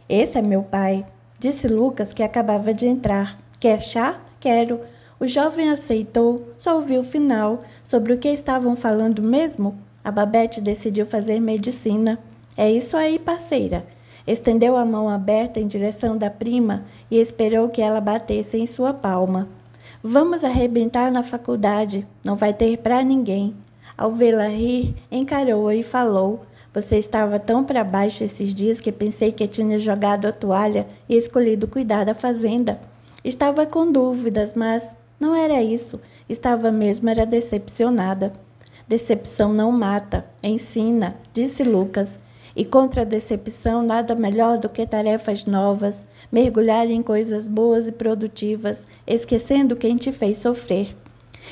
Esse é meu pai, disse Lucas, que acabava de entrar. Quer chá? Quero. O jovem aceitou, só ouviu o final. Sobre o que estavam falando mesmo? A Babete decidiu fazer medicina. É isso aí, parceira. Estendeu a mão aberta em direção da prima e esperou que ela batesse em sua palma. Vamos arrebentar na faculdade, não vai ter para ninguém. Ao vê-la rir, encarou-a e falou: Você estava tão para baixo esses dias que pensei que tinha jogado a toalha e escolhido cuidar da fazenda. Estava com dúvidas, mas não era isso. Estava mesmo era decepcionada. Decepção não mata, ensina, disse Lucas. E contra a decepção, nada melhor do que tarefas novas, mergulhar em coisas boas e produtivas, esquecendo quem te fez sofrer.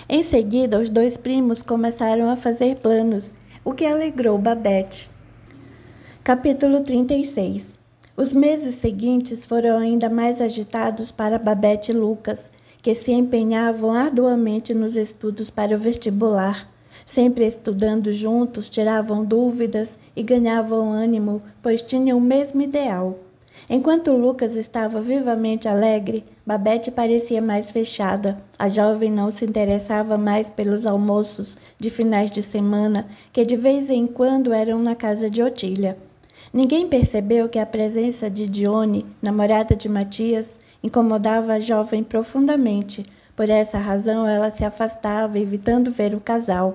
Em seguida, os dois primos começaram a fazer planos, o que alegrou Babete. Capítulo 36. Os meses seguintes foram ainda mais agitados para Babete e Lucas, que se empenhavam arduamente nos estudos para o vestibular. Sempre estudando juntos, tiravam dúvidas e ganhavam ânimo, pois tinham o mesmo ideal. Enquanto Lucas estava vivamente alegre, Babete parecia mais fechada. A jovem não se interessava mais pelos almoços de finais de semana, que de vez em quando eram na casa de Otília. Ninguém percebeu que a presença de Dione, namorada de Matias, incomodava a jovem profundamente. Por essa razão, ela se afastava, evitando ver o casal.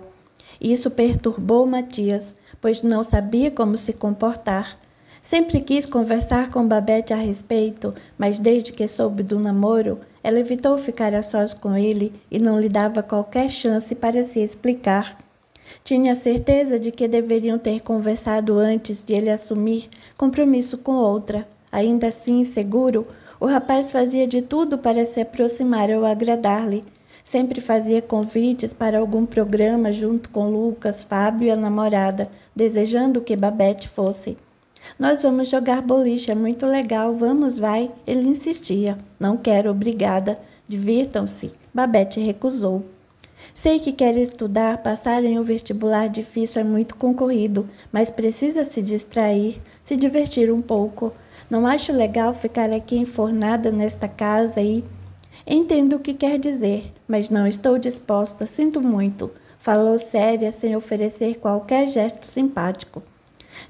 Isso perturbou Matias, pois não sabia como se comportar. Sempre quis conversar com Babete a respeito, mas desde que soube do namoro, ela evitou ficar a sós com ele e não lhe dava qualquer chance para se explicar. Tinha certeza de que deveriam ter conversado antes de ele assumir compromisso com outra. Ainda assim, inseguro, o rapaz fazia de tudo para se aproximar ou agradar-lhe. Sempre fazia convites para algum programa junto com Lucas, Fábio e a namorada, desejando que Babete fosse. Nós vamos jogar boliche, é muito legal, vamos, vai. Ele insistia. Não quero, obrigada. Divirtam-se. Babete recusou. Sei que quer estudar, passar em um vestibular difícil é muito concorrido, mas precisa se distrair, se divertir um pouco. Não acho legal ficar aqui enfornada nesta casa e... Entendo o que quer dizer, mas não estou disposta, sinto muito. Falou séria, sem oferecer qualquer gesto simpático.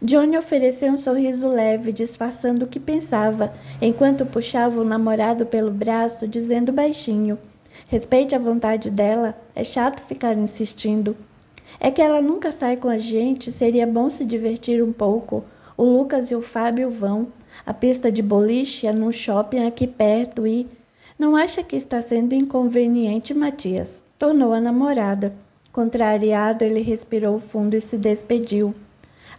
Johnny ofereceu um sorriso leve, disfarçando o que pensava, enquanto puxava o namorado pelo braço, dizendo baixinho: Respeite a vontade dela, é chato ficar insistindo. É que ela nunca sai com a gente, seria bom se divertir um pouco. O Lucas e o Fábio vão. A pista de boliche é num shopping aqui perto e... Não acha que está sendo inconveniente, Matias? Tornou a namorada. Contrariado, ele respirou fundo e se despediu.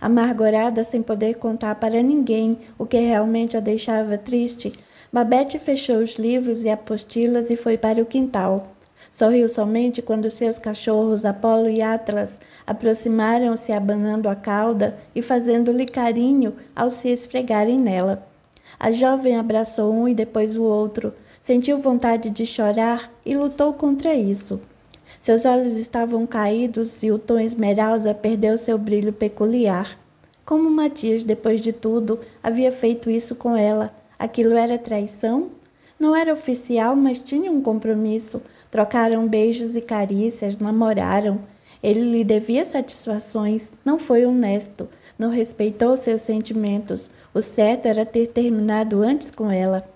Amargurada, sem poder contar para ninguém o que realmente a deixava triste, Babete fechou os livros e apostilas e foi para o quintal. Sorriu somente quando seus cachorros, Apolo e Atlas, aproximaram-se abanando a cauda e fazendo-lhe carinho ao se esfregarem nela. A jovem abraçou um e depois o outro, sentiu vontade de chorar e lutou contra isso. Seus olhos estavam caídos e o tom esmeralda perdeu seu brilho peculiar. Como Matias, depois de tudo, havia feito isso com ela? Aquilo era traição? Não era oficial, mas tinha um compromisso. Trocaram beijos e carícias, namoraram. Ele lhe devia satisfações, não foi honesto, não respeitou seus sentimentos. O certo era ter terminado antes com ela.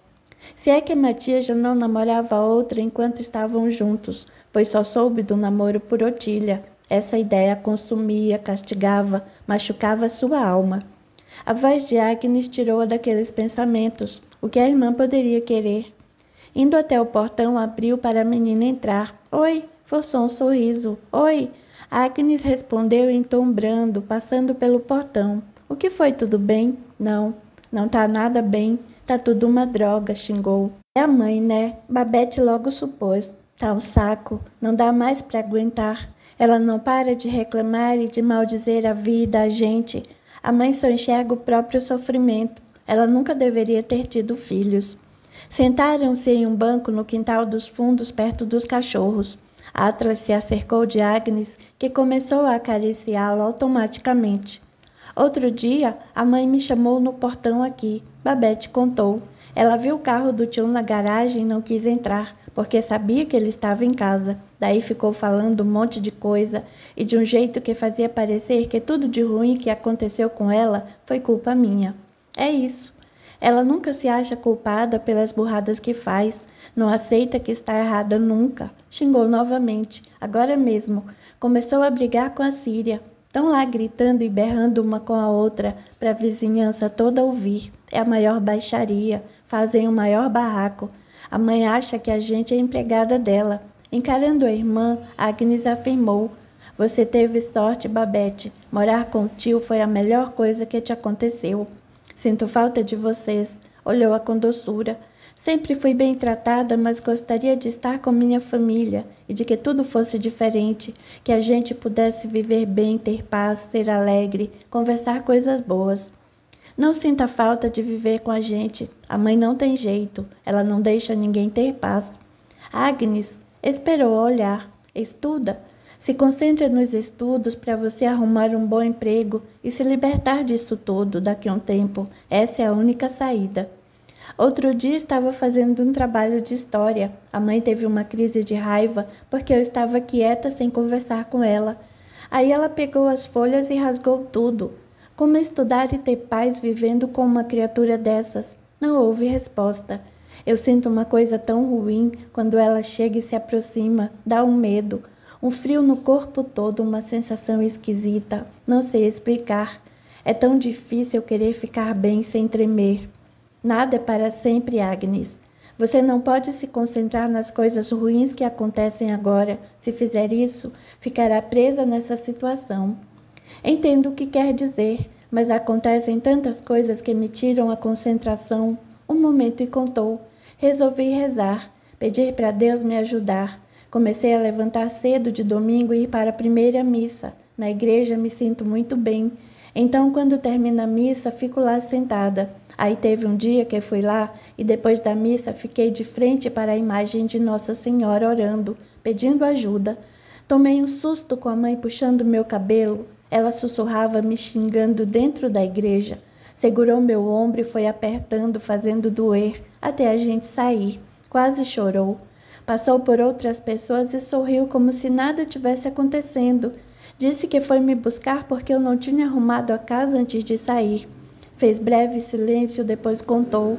Se é que Matias já não namorava outra enquanto estavam juntos, pois só soube do namoro por Otília. Essa ideia consumia, castigava, machucava sua alma. A voz de Agnes tirou-a daqueles pensamentos. O que a irmã poderia querer? Indo até o portão, abriu para a menina entrar. Oi, forçou um sorriso. Oi. Agnes respondeu em tom brando, passando pelo portão. O que foi, tudo bem? Não, não tá nada bem. Tá tudo uma droga, xingou. É a mãe, né? Babete logo supôs. Tá um saco, não dá mais para aguentar. Ela não para de reclamar e de maldizer a vida, a gente. A mãe só enxerga o próprio sofrimento. Ela nunca deveria ter tido filhos. Sentaram-se em um banco no quintal dos fundos, perto dos cachorros. Atlas se acercou de Agnes, que começou a acariciá-lo automaticamente. Outro dia, a mãe me chamou no portão aqui. Babette contou. Ela viu o carro do tio na garagem e não quis entrar, porque sabia que ele estava em casa. Daí ficou falando um monte de coisa e de um jeito que fazia parecer que tudo de ruim que aconteceu com ela foi culpa minha. É isso. Ela nunca se acha culpada pelas burradas que faz. Não aceita que está errada nunca. Xingou novamente, agora mesmo. Começou a brigar com a Síria. Estão lá gritando e berrando uma com a outra para a vizinhança toda ouvir. É a maior baixaria. Fazem o maior barraco. A mãe acha que a gente é empregada dela. Encarando a irmã, Agnes afirmou. Você teve sorte, Babette. Morar com o tio foi a melhor coisa que te aconteceu. Sinto falta de vocês. Olhou-a com doçura. Sempre fui bem tratada, mas gostaria de estar com minha família e de que tudo fosse diferente, que a gente pudesse viver bem, ter paz, ser alegre, conversar coisas boas. Não sinta falta de viver com a gente. A mãe não tem jeito. Ela não deixa ninguém ter paz. Agnes esperou olhar. Estuda. Se concentre nos estudos para você arrumar um bom emprego e se libertar disso tudo daqui a um tempo. Essa é a única saída. Outro dia estava fazendo um trabalho de história. A mãe teve uma crise de raiva porque eu estava quieta sem conversar com ela. Aí ela pegou as folhas e rasgou tudo. Como estudar e ter paz vivendo com uma criatura dessas? Não houve resposta. Eu sinto uma coisa tão ruim quando ela chega e se aproxima. Dá um medo. Um frio no corpo todo, uma sensação esquisita. Não sei explicar. É tão difícil querer ficar bem sem tremer. Nada é para sempre, Agnes. Você não pode se concentrar nas coisas ruins que acontecem agora. Se fizer isso, ficará presa nessa situação. Entendo o que quer dizer, mas acontecem tantas coisas que me tiram a concentração. Um momento e contou. Resolvi rezar, pedir para Deus me ajudar. Comecei a levantar cedo de domingo e ir para a primeira missa. Na igreja me sinto muito bem. Então, quando termina a missa, fico lá sentada. Aí teve um dia que fui lá e depois da missa fiquei de frente para a imagem de Nossa Senhora orando, pedindo ajuda. Tomei um susto com a mãe puxando meu cabelo. Ela sussurrava me xingando dentro da igreja. Segurou meu ombro e foi apertando, fazendo doer, até a gente sair. Quase chorou. Passou por outras pessoas e sorriu como se nada tivesse acontecendo. Disse que foi me buscar porque eu não tinha arrumado a casa antes de sair. Fez breve silêncio, depois contou.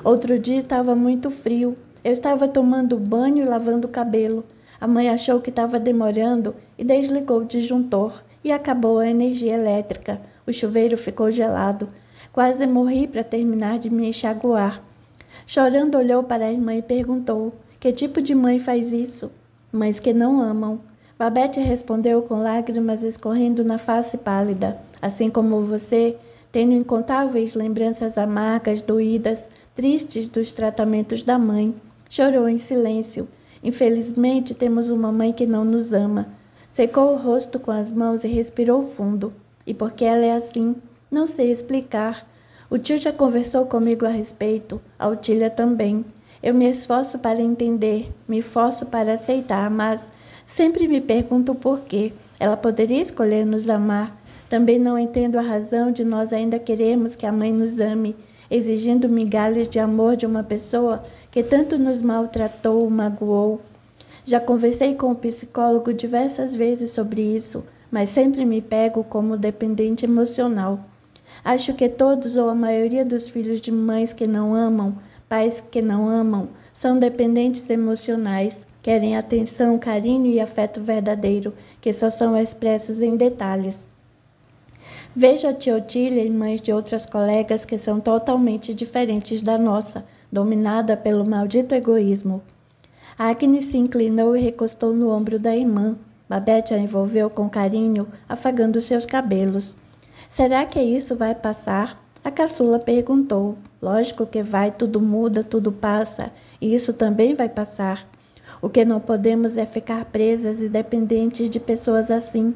Outro dia estava muito frio. Eu estava tomando banho e lavando o cabelo. A mãe achou que estava demorando e desligou o disjuntor e acabou a energia elétrica. O chuveiro ficou gelado. Quase morri para terminar de me enxaguar. Chorando, olhou para a irmã e perguntou: que tipo de mãe faz isso? Mães que não amam. Babette respondeu com lágrimas escorrendo na face pálida. Assim como você, tenho incontáveis lembranças amargas, doídas, tristes dos tratamentos da mãe. Chorou em silêncio. Infelizmente, temos uma mãe que não nos ama. Secou o rosto com as mãos e respirou fundo. E por que ela é assim? Não sei explicar. O tio já conversou comigo a respeito, a Otília também. Eu me esforço para entender, me esforço para aceitar, mas sempre me pergunto o porquê. Ela poderia escolher nos amar. Também não entendo a razão de nós ainda querermos que a mãe nos ame, exigindo migalhas de amor de uma pessoa que tanto nos maltratou, magoou. Já conversei com o psicólogo diversas vezes sobre isso, mas sempre me pego como dependente emocional. Acho que todos ou a maioria dos filhos de mães que não amam, pais que não amam, são dependentes emocionais, querem atenção, carinho e afeto verdadeiro, que só são expressos em detalhes. Vejo a tia Otília e mães de outras colegas que são totalmente diferentes da nossa, dominada pelo maldito egoísmo. Agnes se inclinou e recostou no ombro da irmã. Babette a envolveu com carinho, afagando seus cabelos. Será que isso vai passar? A caçula perguntou. Lógico que vai, tudo muda, tudo passa, e isso também vai passar. O que não podemos é ficar presas e dependentes de pessoas assim.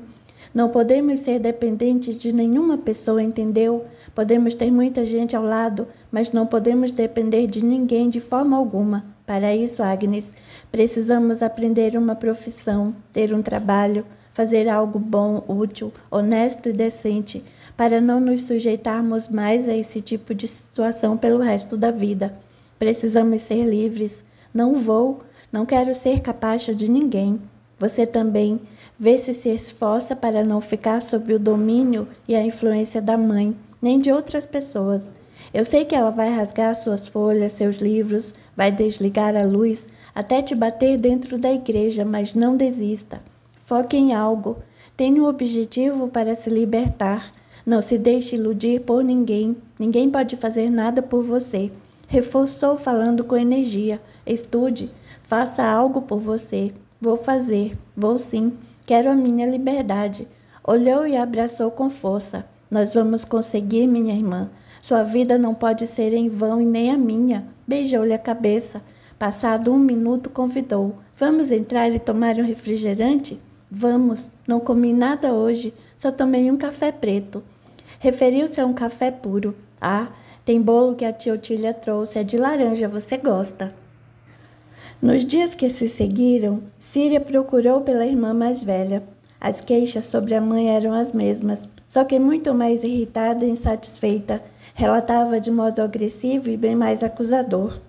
Não podemos ser dependentes de nenhuma pessoa, entendeu? Podemos ter muita gente ao lado, mas não podemos depender de ninguém de forma alguma. Para isso, Agnes, precisamos aprender uma profissão, ter um trabalho, fazer algo bom, útil, honesto e decente, para não nos sujeitarmos mais a esse tipo de situação pelo resto da vida. Precisamos ser livres. Não quero ser capacho de ninguém. Você também. Vê se esforça para não ficar sob o domínio e a influência da mãe, nem de outras pessoas. Eu sei que ela vai rasgar suas folhas, seus livros, vai desligar a luz, até te bater dentro da igreja, mas não desista. Foque em algo. Tenha um objetivo para se libertar. Não se deixe iludir por ninguém. Ninguém pode fazer nada por você. Reforçou falando com energia. Estude. Faça algo por você. Vou fazer. Vou sim. Quero a minha liberdade. Olhou e abraçou com força. Nós vamos conseguir, minha irmã. Sua vida não pode ser em vão e nem a minha. Beijou-lhe a cabeça. Passado 1 minuto, convidou. Vamos entrar e tomar um refrigerante? Vamos. Não comi nada hoje. Só tomei um café preto. Referiu-se a um café puro. Ah, tem bolo que a tia Otília trouxe. É de laranja, você gosta? Nos dias que se seguiram, Síria procurou pela irmã mais velha. As queixas sobre a mãe eram as mesmas, só que muito mais irritada e insatisfeita. Relatava de modo agressivo e bem mais acusador.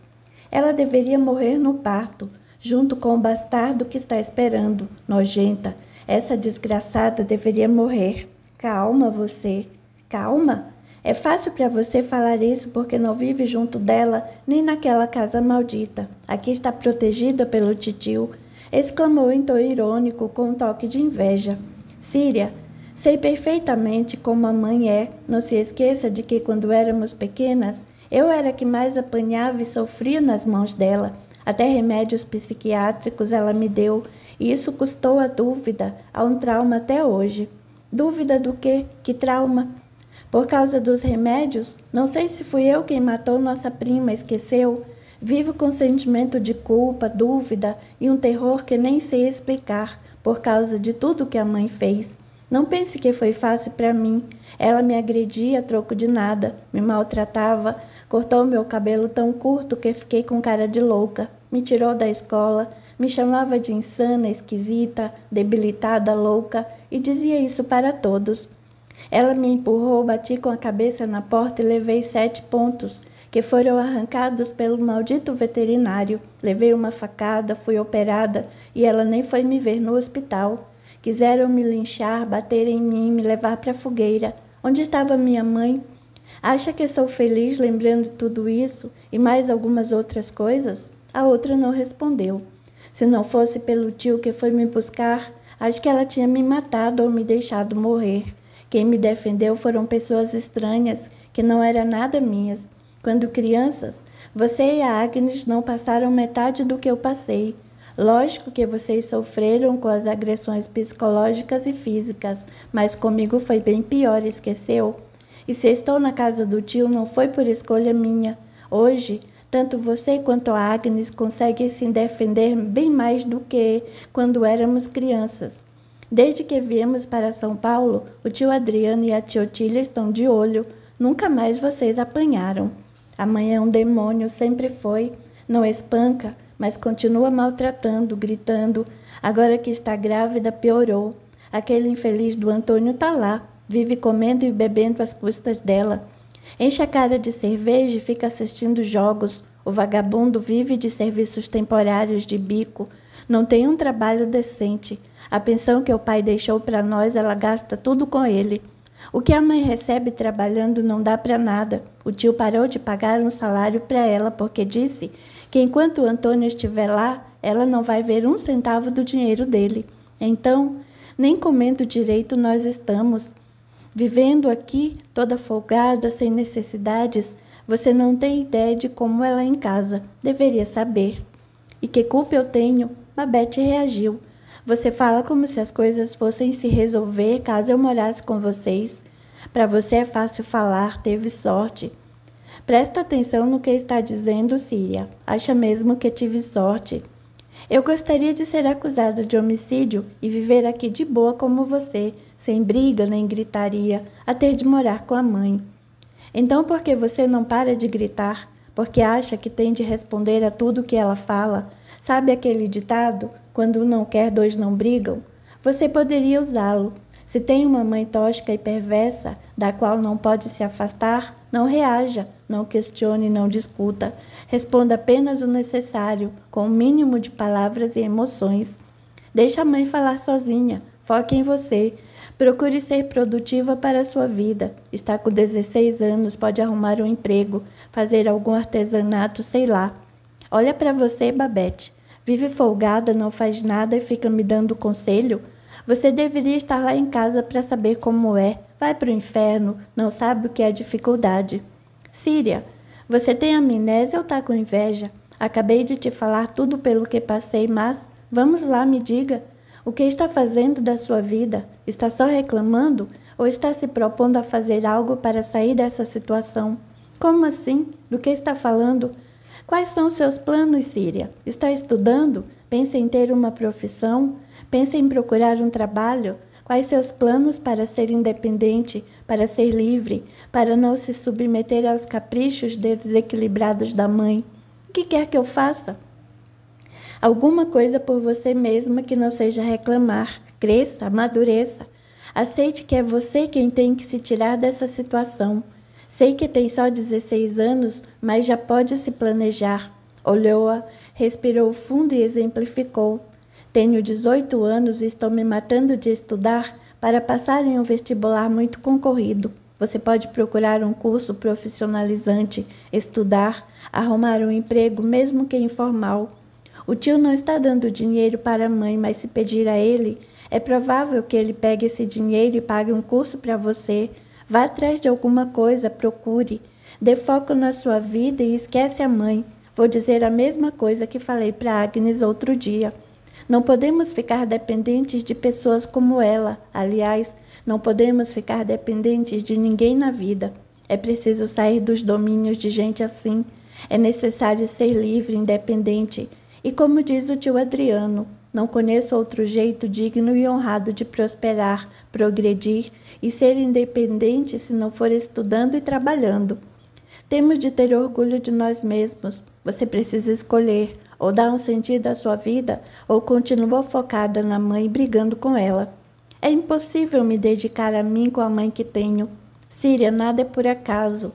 Ela deveria morrer no parto, junto com o bastardo que está esperando. Nojenta. Essa desgraçada deveria morrer. Calma, você. Calma? É fácil para você falar isso porque não vive junto dela nem naquela casa maldita. Aqui está protegida pelo titio, exclamou em tom irônico com um toque de inveja. Síria, sei perfeitamente como a mãe é. Não se esqueça de que quando éramos pequenas, eu era a que mais apanhava e sofria nas mãos dela. Até remédios psiquiátricos ela me deu, e isso custou a dúvida, a um trauma até hoje. Dúvida do quê? Que trauma? Por causa dos remédios? Não sei se fui eu quem matou nossa prima, esqueceu? Vivo com sentimento de culpa, dúvida e um terror que nem sei explicar, por causa de tudo que a mãe fez. Não pense que foi fácil para mim. Ela me agredia a troco de nada, me maltratava, cortou meu cabelo tão curto que fiquei com cara de louca, me tirou da escola, me chamava de insana, esquisita, debilitada, louca e dizia isso para todos. Ela me empurrou, bati com a cabeça na porta e levei 7 pontos, que foram arrancados pelo maldito veterinário. Levei uma facada, fui operada e ela nem foi me ver no hospital. Quiseram me linchar, bater em mim, me levar para a fogueira. Onde estava minha mãe? Acha que sou feliz lembrando tudo isso e mais algumas outras coisas? A outra não respondeu. Se não fosse pelo tio que foi me buscar, acho que ela tinha me matado ou me deixado morrer. Quem me defendeu foram pessoas estranhas, que não eram nada minhas. Quando crianças, você e a Agnes não passaram metade do que eu passei. Lógico que vocês sofreram com as agressões psicológicas e físicas, mas comigo foi bem pior, esqueceu? E se estou na casa do tio, não foi por escolha minha. Hoje, tanto você quanto a Agnes conseguem se defender bem mais do que quando éramos crianças. Desde que viemos para São Paulo, o tio Adriano e a tia Otília estão de olho. Nunca mais vocês apanharam. A mãe é um demônio, sempre foi. Não espanca, mas continua maltratando, gritando. Agora que está grávida, piorou. Aquele infeliz do Antônio está lá, vive comendo e bebendo às custas dela. Enche a cara de cerveja e fica assistindo jogos. O vagabundo vive de serviços temporários de bico. Não tem um trabalho decente. A pensão que o pai deixou para nós, ela gasta tudo com ele. O que a mãe recebe trabalhando não dá para nada. O tio parou de pagar um salário para ela porque disse que enquanto o Antônio estiver lá, ela não vai ver 1 centavo do dinheiro dele. Então, nem comendo direito nós estamos. Vivendo aqui, toda folgada, sem necessidades, você não tem ideia de como ela é em casa. Deveria saber. E que culpa eu tenho? Babete reagiu. Você fala como se as coisas fossem se resolver caso eu morasse com vocês. Para você é fácil falar, teve sorte. Presta atenção no que está dizendo, Síria. Acha mesmo que tive sorte. Eu gostaria de ser acusada de homicídio e viver aqui de boa como você, sem briga nem gritaria, a ter de morar com a mãe. Então por que você não para de gritar? Porque acha que tem de responder a tudo que ela fala? Sabe aquele ditado? Quando um não quer, dois não brigam? Você poderia usá-lo. Se tem uma mãe tosca e perversa, da qual não pode se afastar, não reaja, não questione, não discuta. Responda apenas o necessário, com o mínimo de palavras e emoções. Deixe a mãe falar sozinha. Foque em você. Procure ser produtiva para a sua vida. Está com 16 anos, pode arrumar um emprego, fazer algum artesanato, sei lá. Olha para você, Babette. Vive folgada, não faz nada e fica me dando conselho? Você deveria estar lá em casa para saber como é. Vai para o inferno, não sabe o que é dificuldade. Síria, você tem amnésia ou está com inveja? Acabei de te falar tudo pelo que passei, mas vamos lá, me diga. O que está fazendo da sua vida? Está só reclamando ou está se propondo a fazer algo para sair dessa situação? Como assim? Do que está falando? Quais são os seus planos, Síria? Está estudando? Pensa em ter uma profissão? Pensa em procurar um trabalho? Quais seus planos para ser independente, para ser livre, para não se submeter aos caprichos desequilibrados da mãe? O que quer que eu faça? Alguma coisa por você mesma que não seja reclamar. Cresça, amadureça. Aceite que é você quem tem que se tirar dessa situação. Sei que tem só 16 anos, mas já pode se planejar. Olhou-a, respirou fundo e exemplificou. Tenho 18 anos e estou me matando de estudar para passar em um vestibular muito concorrido. Você pode procurar um curso profissionalizante, estudar, arrumar um emprego, mesmo que informal. O tio não está dando dinheiro para a mãe, mas se pedir a ele, é provável que ele pegue esse dinheiro e pague um curso para você. Vá atrás de alguma coisa, procure. Dê foco na sua vida e esquece a mãe. Vou dizer a mesma coisa que falei para Agnes outro dia. Não podemos ficar dependentes de pessoas como ela. Aliás, não podemos ficar dependentes de ninguém na vida. É preciso sair dos domínios de gente assim. É necessário ser livre, independente. E como diz o tio Adriano, não conheço outro jeito digno e honrado de prosperar, progredir e ser independente se não for estudando e trabalhando. Temos de ter orgulho de nós mesmos. Você precisa escolher, ou dar um sentido à sua vida, ou continua focada na mãe brigando com ela. É impossível me dedicar a mim com a mãe que tenho. Síria, nada é por acaso.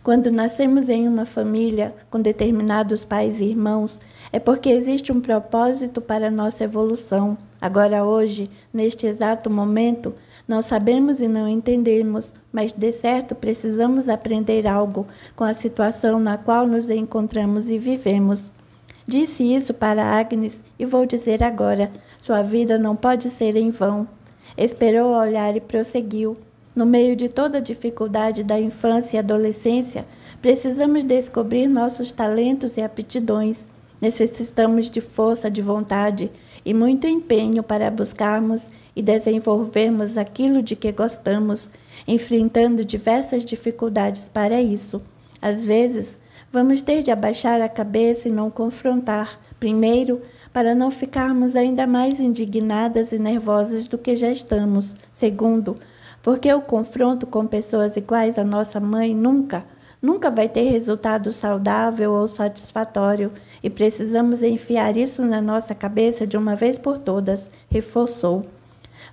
Quando nascemos em uma família com determinados pais e irmãos, é porque existe um propósito para a nossa evolução. Agora, hoje, neste exato momento, não sabemos e não entendemos, mas de certo precisamos aprender algo com a situação na qual nos encontramos e vivemos. Disse isso para Agnes e vou dizer agora, sua vida não pode ser em vão. Esperou olhar e prosseguiu. No meio de toda a dificuldade da infância e adolescência, precisamos descobrir nossos talentos e aptidões. Necessitamos de força de vontade e muito empenho para buscarmos e desenvolvermos aquilo de que gostamos, enfrentando diversas dificuldades para isso. Às vezes, vamos ter de abaixar a cabeça e não confrontar, primeiro, para não ficarmos ainda mais indignadas e nervosas do que já estamos. Segundo, porque o confronto com pessoas iguais à nossa mãe nunca vai ter resultado saudável ou satisfatório e precisamos enfiar isso na nossa cabeça de uma vez por todas, reforçou.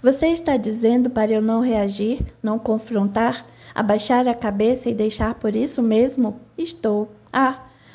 Você está dizendo para eu não reagir, não confrontar, abaixar a cabeça e deixar por isso mesmo? Estou.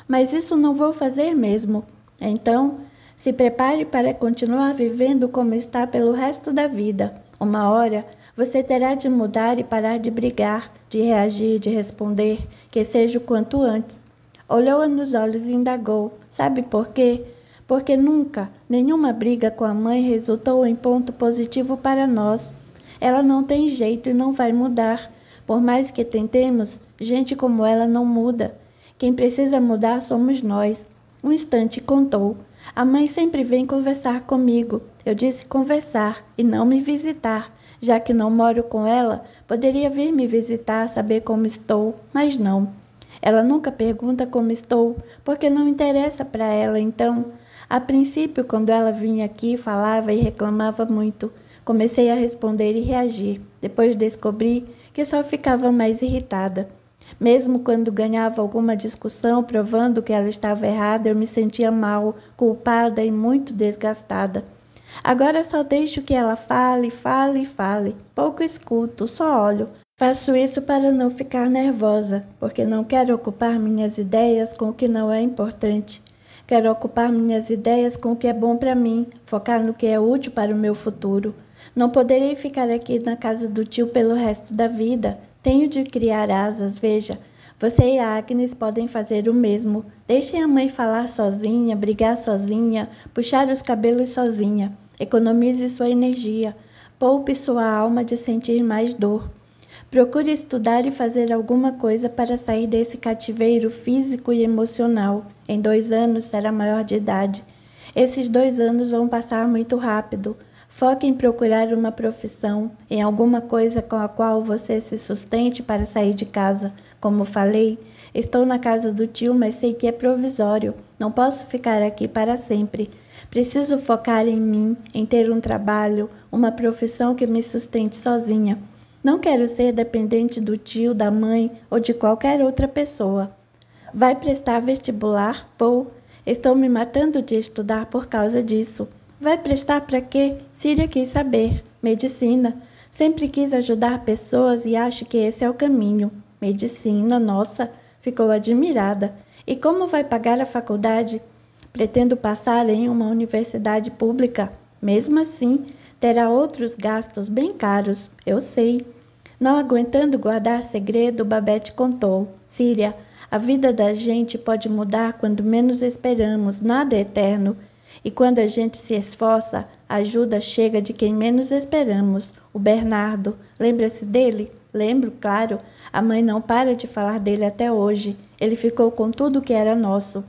Mas isso não vou fazer mesmo. Então, se prepare para continuar vivendo como está pelo resto da vida. Uma hora, você terá de mudar e parar de brigar, de reagir, de responder, que seja o quanto antes. Olhou-a nos olhos e indagou. Sabe por quê? Porque nunca, nenhuma briga com a mãe resultou em ponto positivo para nós. Ela não tem jeito e não vai mudar. Por mais que tentemos, gente como ela não muda. Quem precisa mudar somos nós. Um instante contou. A mãe sempre vem conversar comigo. Eu disse conversar e não me visitar. Já que não moro com ela, poderia vir me visitar, saber como estou, mas não. Ela nunca pergunta como estou, porque não interessa para ela, então. A princípio, quando ela vinha aqui, falava e reclamava muito. Comecei a responder e reagir. Depois descobri que só ficava mais irritada. Mesmo quando ganhava alguma discussão provando que ela estava errada, eu me sentia mal, culpada e muito desgastada. Agora só deixo que ela fale, fale, fale. Pouco escuto, só olho. Faço isso para não ficar nervosa, porque não quero ocupar minhas ideias com o que não é importante. Quero ocupar minhas ideias com o que é bom para mim, focar no que é útil para o meu futuro. Não poderei ficar aqui na casa do tio pelo resto da vida. Tenho de criar asas, veja. Você e a Agnes podem fazer o mesmo. Deixem a mãe falar sozinha, brigar sozinha, puxar os cabelos sozinha. Economize sua energia. Poupe sua alma de sentir mais dor. Procure estudar e fazer alguma coisa para sair desse cativeiro físico e emocional. Em 2 anos será maior de idade. Esses 2 anos vão passar muito rápido. Foque em procurar uma profissão, em alguma coisa com a qual você se sustente para sair de casa. Como falei, estou na casa do tio, mas sei que é provisório. Não posso ficar aqui para sempre. Preciso focar em mim, em ter um trabalho, uma profissão que me sustente sozinha. Não quero ser dependente do tio, da mãe ou de qualquer outra pessoa. Vai prestar vestibular? Vou. Estou me matando de estudar por causa disso. Vai prestar para quê? Síria quis saber. Medicina. Sempre quis ajudar pessoas e acho que esse é o caminho. Medicina, nossa, ficou admirada. E como vai pagar a faculdade? Pretendo passar em uma universidade pública. Mesmo assim, terá outros gastos bem caros, eu sei. Não aguentando guardar segredo, Babette contou. Síria, a vida da gente pode mudar quando menos esperamos, nada é eterno. E quando a gente se esforça, a ajuda chega de quem menos esperamos. O Bernardo, lembra-se dele? Lembro, claro. A mãe não para de falar dele até hoje. Ele ficou com tudo que era nosso.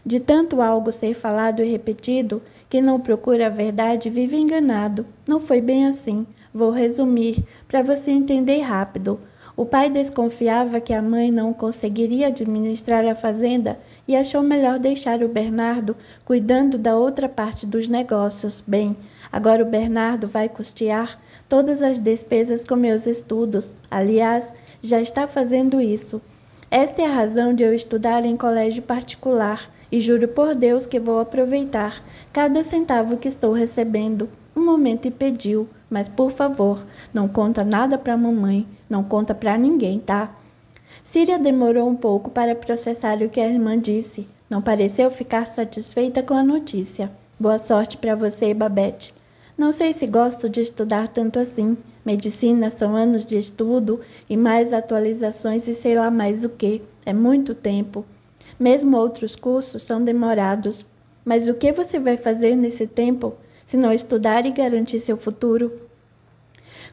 De tanto algo ser falado e repetido, quem não procura a verdade vive enganado. Não foi bem assim. Vou resumir, para você entender rápido. O pai desconfiava que a mãe não conseguiria administrar a fazenda e achou melhor deixar o Bernardo cuidando da outra parte dos negócios. Bem, agora o Bernardo vai custear todas as despesas com meus estudos. Aliás, já está fazendo isso. Esta é a razão de eu estudar em colégio particular e juro por Deus que vou aproveitar cada centavo que estou recebendo. Um momento impediu, mas por favor, não conta nada para a mamãe, não conta para ninguém, tá? Síria demorou um pouco para processar o que a irmã disse. Não pareceu ficar satisfeita com a notícia. Boa sorte para você, Babette. Não sei se gosto de estudar tanto assim. Medicina são anos de estudo e mais atualizações e sei lá mais o que. É muito tempo. Mesmo outros cursos são demorados. Mas o que você vai fazer nesse tempo, se não estudar e garantir seu futuro?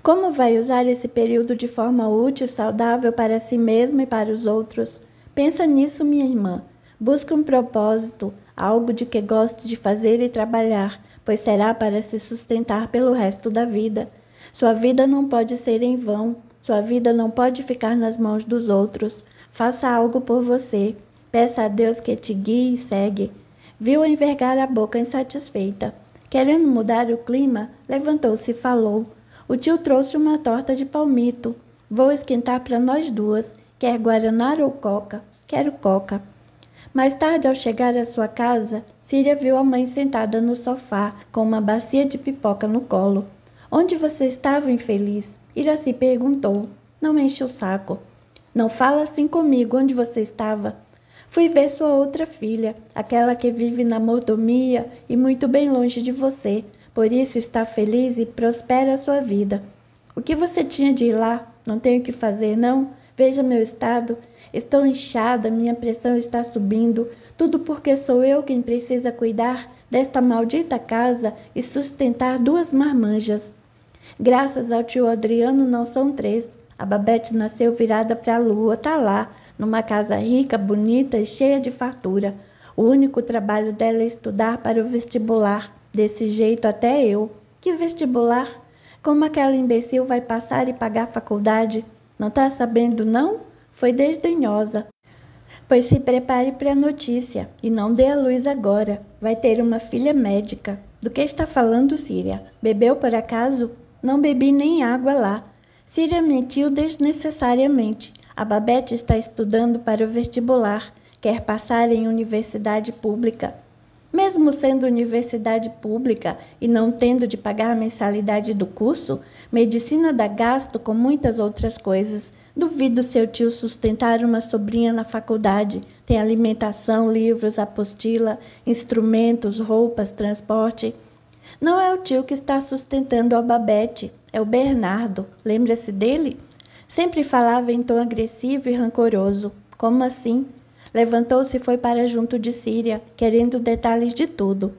Como vai usar esse período de forma útil e saudável para si mesmo e para os outros? Pensa nisso, minha irmã. Busque um propósito, algo de que goste de fazer e trabalhar, pois será para se sustentar pelo resto da vida. Sua vida não pode ser em vão. Sua vida não pode ficar nas mãos dos outros. Faça algo por você. Peça a Deus que te guie e segue. Viu envergar a boca insatisfeita. Querendo mudar o clima, levantou-se e falou. O tio trouxe uma torta de palmito. Vou esquentar para nós duas. Quer guaraná ou coca? Quero coca. Mais tarde, ao chegar à sua casa, Síria viu a mãe sentada no sofá, com uma bacia de pipoca no colo. Onde você estava, infeliz? Iraci perguntou. Não enche o saco. Não fala assim comigo. Onde você estava? Fui ver sua outra filha, aquela que vive na mordomia e muito bem longe de você. Por isso está feliz e prospera a sua vida. O que você tinha de ir lá? Não tenho o que fazer, não? Veja meu estado. Estou inchada, minha pressão está subindo. Tudo porque sou eu quem precisa cuidar desta maldita casa e sustentar 2 marmanjas. Graças ao tio Adriano não são 3. A Babette nasceu virada para a lua, tá lá, numa casa rica, bonita e cheia de fartura. O único trabalho dela é estudar para o vestibular. Desse jeito até eu. Que vestibular? Como aquela imbecil vai passar e pagar a faculdade? Não tá sabendo, não? Foi desdenhosa. Pois se prepare para a notícia e não dê à luz agora. Vai ter uma filha médica. Do que está falando, Síria? Bebeu por acaso? Não bebi nem água lá. Síria mentiu desnecessariamente. A Babette está estudando para o vestibular. Quer passar em universidade pública. Mesmo sendo universidade pública e não tendo de pagar a mensalidade do curso, medicina dá gasto com muitas outras coisas. Duvido seu tio sustentar uma sobrinha na faculdade. Tem alimentação, livros, apostila, instrumentos, roupas, transporte. Não é o tio que está sustentando a Babette, é o Bernardo. Lembra-se dele? Sempre falava em tom agressivo e rancoroso. Como assim? Levantou-se e foi para junto de Síria, querendo detalhes de tudo.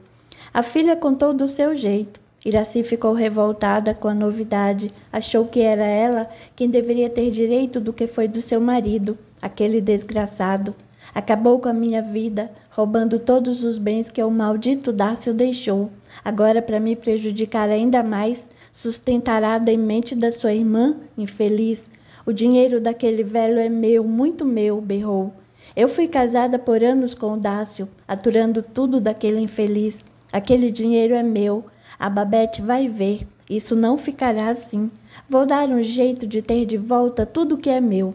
A filha contou do seu jeito. Iraci ficou revoltada com a novidade. Achou que era ela quem deveria ter direito do que foi do seu marido, aquele desgraçado. Acabou com a minha vida, roubando todos os bens que o maldito Dácio deixou. Agora, para me prejudicar ainda mais, sustentará a demente da sua irmã, infeliz. O dinheiro daquele velho é meu, muito meu, berrou. Eu fui casada por anos com o Dácio, aturando tudo daquele infeliz. Aquele dinheiro é meu. A Babette vai ver. Isso não ficará assim. Vou dar um jeito de ter de volta tudo que é meu.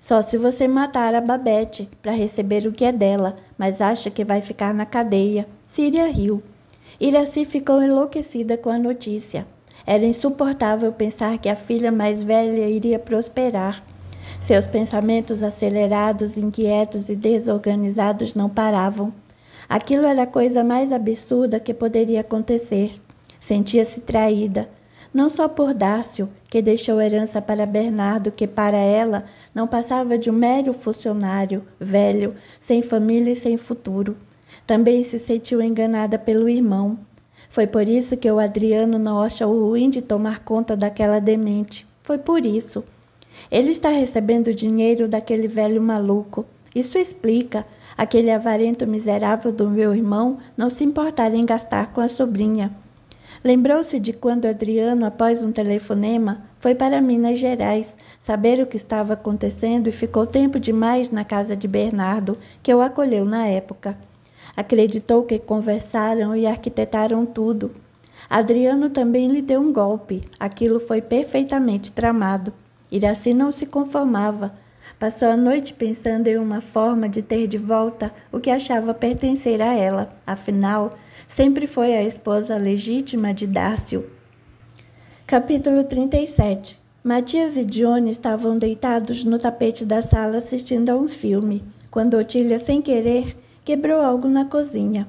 Só se você matar a Babette para receber o que é dela, mas acha que vai ficar na cadeia. Síria riu. Iraci ficou enlouquecida com a notícia. Era insuportável pensar que a filha mais velha iria prosperar. Seus pensamentos acelerados, inquietos e desorganizados não paravam. Aquilo era a coisa mais absurda que poderia acontecer. Sentia-se traída, não só por Dácio, que deixou herança para Bernardo, que para ela não passava de um mero funcionário, velho, sem família e sem futuro. Também se sentiu enganada pelo irmão. Foi por isso que o Adriano não achou ruim de tomar conta daquela demente. Foi por isso. Ele está recebendo dinheiro daquele velho maluco. Isso explica aquele avarento miserável do meu irmão não se importar em gastar com a sobrinha. Lembrou-se de quando Adriano, após um telefonema, foi para Minas Gerais saber o que estava acontecendo e ficou tempo demais na casa de Bernardo, que o acolheu na época. Acreditou que conversaram e arquitetaram tudo. Adriano também lhe deu um golpe. Aquilo foi perfeitamente tramado. Iraci não se conformava. Passou a noite pensando em uma forma de ter de volta o que achava pertencer a ela. Afinal, sempre foi a esposa legítima de Dácio. Capítulo 37. Matias e Johnny estavam deitados no tapete da sala assistindo a um filme, quando Otília, sem querer, quebrou algo na cozinha.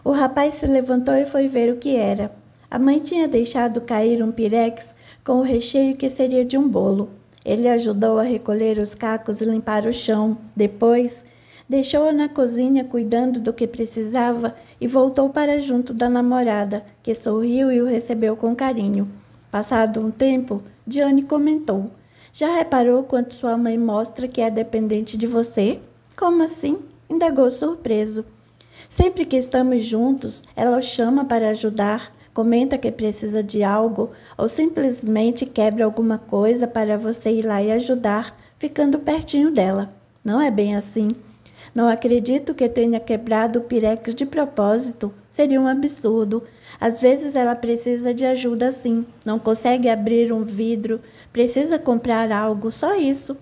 O rapaz se levantou e foi ver o que era. A mãe tinha deixado cair um pirex com o recheio que seria de um bolo. Ele ajudou a recolher os cacos e limpar o chão. Depois, deixou-a na cozinha cuidando do que precisava e voltou para junto da namorada, que sorriu e o recebeu com carinho. Passado um tempo, Johnny comentou: "Já reparou quanto sua mãe mostra que é dependente de você?" "Como assim?" indagou surpreso. "Sempre que estamos juntos, ela o chama para ajudar, comenta que precisa de algo ou simplesmente quebra alguma coisa para você ir lá e ajudar, ficando pertinho dela. Não é bem assim. Não acredito que tenha quebrado o pirex de propósito. Seria um absurdo. Às vezes ela precisa de ajuda sim. Não consegue abrir um vidro, precisa comprar algo, só isso."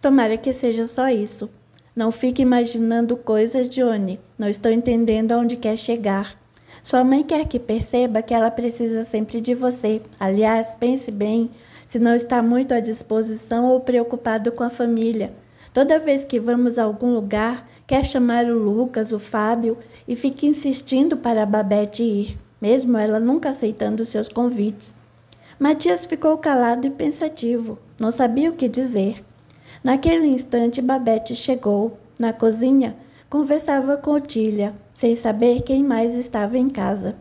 "Tomara que seja só isso. Não fique imaginando coisas, Johnny. Não estou entendendo aonde quer chegar. Sua mãe quer que perceba que ela precisa sempre de você. Aliás, pense bem, se não está muito à disposição ou preocupado com a família. Toda vez que vamos a algum lugar, quer chamar o Lucas, o Fábio, e fica insistindo para a Babette ir, mesmo ela nunca aceitando seus convites." Matias ficou calado e pensativo. Não sabia o que dizer. Naquele instante, Babette chegou. Na cozinha, conversava com Otília, sem saber quem mais estava em casa.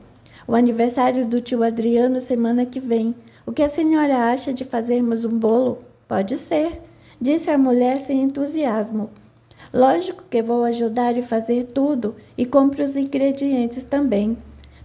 "O aniversário do tio Adriano semana que vem. O que a senhora acha de fazermos um bolo?" "Pode ser", disse a mulher sem entusiasmo. "Lógico que vou ajudar e fazer tudo, e compro os ingredientes também."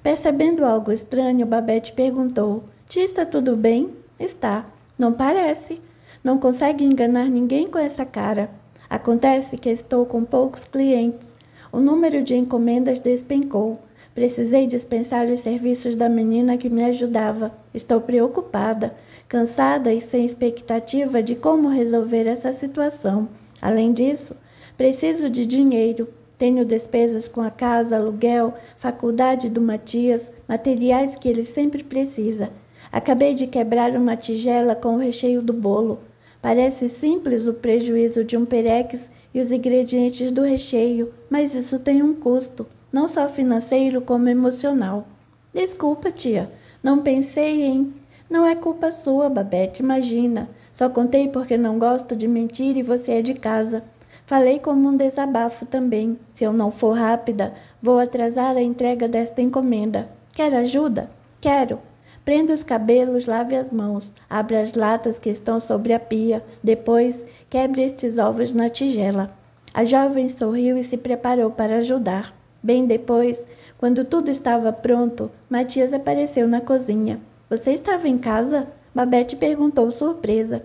Percebendo algo estranho, Babette perguntou: "Tia, está tudo bem?" "Está." "Não parece. Não consegue enganar ninguém com essa cara." Acontece que estou com poucos clientes. O número de encomendas despencou. Precisei dispensar os serviços da menina que me ajudava. Estou preocupada, cansada e sem expectativa de como resolver essa situação. Além disso, preciso de dinheiro. Tenho despesas com a casa, aluguel, faculdade do Matias, materiais que ele sempre precisa. Acabei de quebrar uma tigela com o recheio do bolo. Parece simples o prejuízo de um pirex e os ingredientes do recheio, mas isso tem um custo, não só financeiro como emocional. Desculpa, tia, não pensei em... Não é culpa sua, Babete, imagina. Só contei porque não gosto de mentir e você é de casa. Falei como um desabafo também. Se eu não for rápida, vou atrasar a entrega desta encomenda. Quer ajuda? Quero. Prenda os cabelos, lave as mãos, abra as latas que estão sobre a pia. Depois, quebre estes ovos na tigela. A jovem sorriu e se preparou para ajudar. Bem depois, quando tudo estava pronto, Matias apareceu na cozinha. Você estava em casa? Babete perguntou surpresa.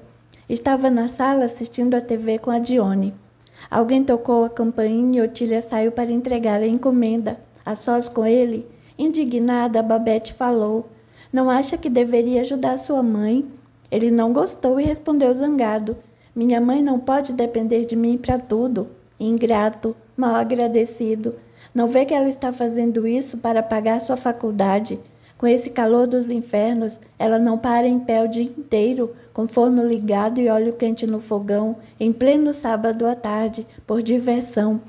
Estava na sala assistindo a TV com a Dione. Alguém tocou a campainha e Otília saiu para entregar a encomenda. A sós com ele, indignada, Babete falou. Não acha que deveria ajudar sua mãe? Ele não gostou e respondeu zangado. Minha mãe não pode depender de mim para tudo. Ingrato, mal agradecido. Não vê que ela está fazendo isso para pagar sua faculdade? Com esse calor dos infernos, ela não para em pé o dia inteiro, com forno ligado e óleo quente no fogão, em pleno sábado à tarde, por diversão.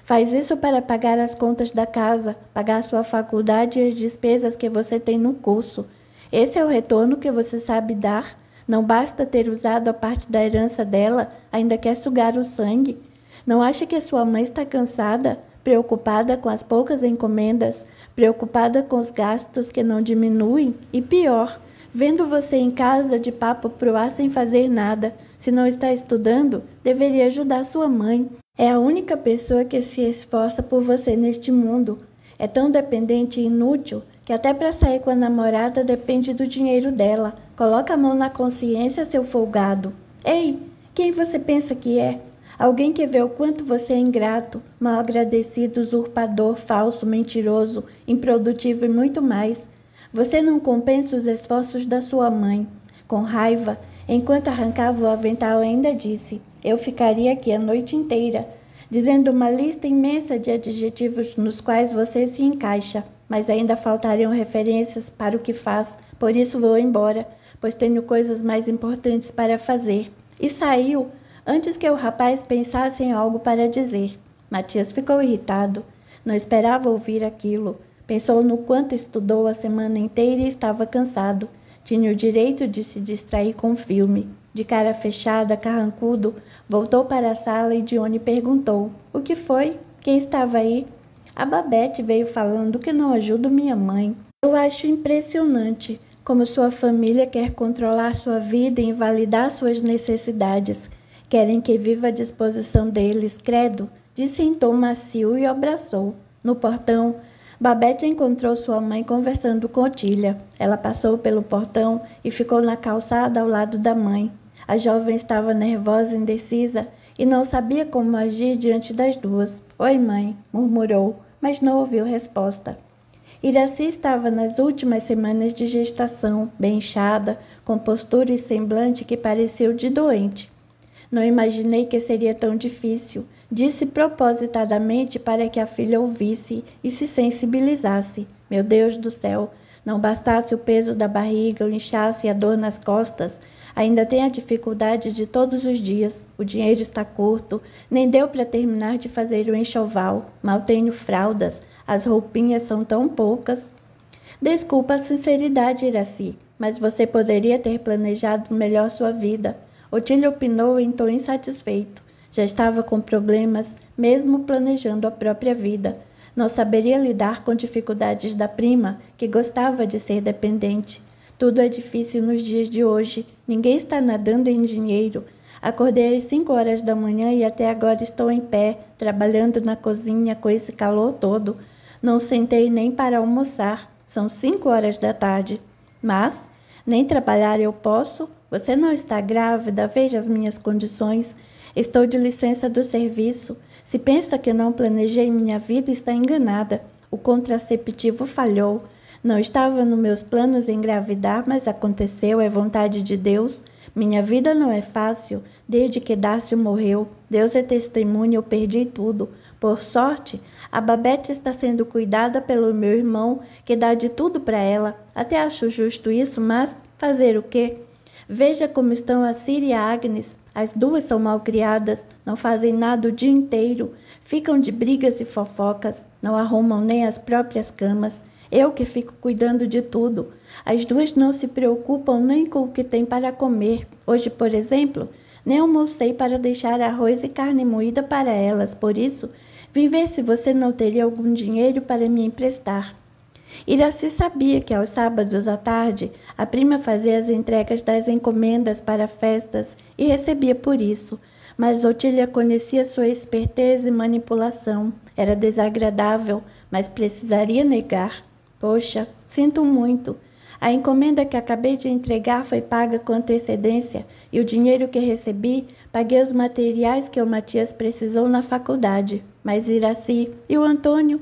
Faz isso para pagar as contas da casa, pagar sua faculdade e as despesas que você tem no curso. Esse é o retorno que você sabe dar? Não basta ter usado a parte da herança dela, ainda quer sugar o sangue? Não acha que sua mãe está cansada, preocupada com as poucas encomendas, preocupada com os gastos que não diminuem? E pior, vendo você em casa de papo pro ar sem fazer nada. Se não está estudando, deveria ajudar sua mãe. É a única pessoa que se esforça por você neste mundo. É tão dependente e inútil que até para sair com a namorada depende do dinheiro dela. Coloca a mão na consciência, seu folgado. Ei, quem você pensa que é? Alguém que vê o quanto você é ingrato, mal agradecido, usurpador, falso, mentiroso, improdutivo e muito mais. Você não compensa os esforços da sua mãe. Com raiva, enquanto arrancava o avental, ainda disse: eu ficaria aqui a noite inteira, dizendo uma lista imensa de adjetivos nos quais você se encaixa, mas ainda faltariam referências para o que faz, por isso vou embora, pois tenho coisas mais importantes para fazer. E saiu, antes que o rapaz pensasse em algo para dizer. Matias ficou irritado. Não esperava ouvir aquilo. Pensou no quanto estudou a semana inteira e estava cansado. Tinha o direito de se distrair com um filme. De cara fechada, carrancudo, voltou para a sala e Dione perguntou: o que foi? Quem estava aí? A Babete veio falando que não ajudo minha mãe. Eu acho impressionante como sua família quer controlar sua vida e invalidar suas necessidades. Querem que viva à disposição deles, credo, disse em tom macio e o abraçou. No portão, Babete encontrou sua mãe conversando com Otília. Ela passou pelo portão e ficou na calçada ao lado da mãe. A jovem estava nervosa e indecisa e não sabia como agir diante das duas. Oi, mãe, murmurou, mas não ouviu resposta. Iraci estava nas últimas semanas de gestação, bem inchada, com postura e semblante que pareceu de doente. Não imaginei que seria tão difícil, disse propositadamente para que a filha ouvisse e se sensibilizasse. Meu Deus do céu, não bastasse o peso da barriga, o inchaço e a dor nas costas, ainda tem a dificuldade de todos os dias. O dinheiro está curto, nem deu para terminar de fazer o enxoval. Mal tenho fraldas, as roupinhas são tão poucas. Desculpa a sinceridade, Iraci, mas você poderia ter planejado melhor sua vida. Otília opinou em tom insatisfeito. Já estava com problemas, mesmo planejando a própria vida. Não saberia lidar com dificuldades da prima, que gostava de ser dependente. Tudo é difícil nos dias de hoje. Ninguém está nadando em dinheiro. Acordei às 5 horas da manhã e até agora estou em pé, trabalhando na cozinha com esse calor todo. Não sentei nem para almoçar. São 5 horas da tarde. Mas nem trabalhar eu posso. Você não está grávida? Veja as minhas condições. Estou de licença do serviço. Se pensa que não planejei minha vida, está enganada. O contraceptivo falhou. Não estava nos meus planos engravidar, mas aconteceu, é vontade de Deus. Minha vida não é fácil, desde que Dácio morreu. Deus é testemunha, eu perdi tudo. Por sorte, a Babete está sendo cuidada pelo meu irmão, que dá de tudo para ela. Até acho justo isso, mas fazer o quê? Veja como estão a Cira e a Agnes. As duas são malcriadas, não fazem nada o dia inteiro, ficam de brigas e fofocas, não arrumam nem as próprias camas. Eu que fico cuidando de tudo. As duas não se preocupam nem com o que tem para comer. Hoje, por exemplo, nem almocei para deixar arroz e carne moída para elas. Por isso, vim ver se você não teria algum dinheiro para me emprestar. Iraci sabia que aos sábados à tarde a prima fazia as entregas das encomendas para festas e recebia por isso. Mas Otília conhecia sua esperteza e manipulação. Era desagradável, mas precisaria negar. Poxa, sinto muito. A encomenda que acabei de entregar foi paga com antecedência e o dinheiro que recebi, paguei os materiais que o Matias precisou na faculdade. Mas Iraci, e o Antônio?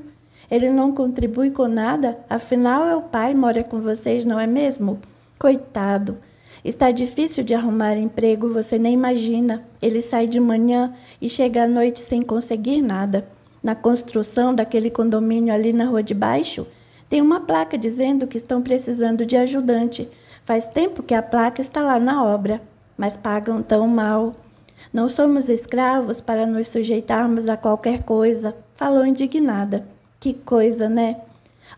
Ele não contribui com nada? Afinal, é o pai, mora com vocês, não é mesmo? Coitado. Está difícil de arrumar emprego, você nem imagina. Ele sai de manhã e chega à noite sem conseguir nada. Na construção daquele condomínio ali na rua de baixo, tem uma placa dizendo que estão precisando de ajudante. Faz tempo que a placa está lá na obra, mas pagam tão mal. Não somos escravos para nos sujeitarmos a qualquer coisa, falou indignada. Que coisa, né?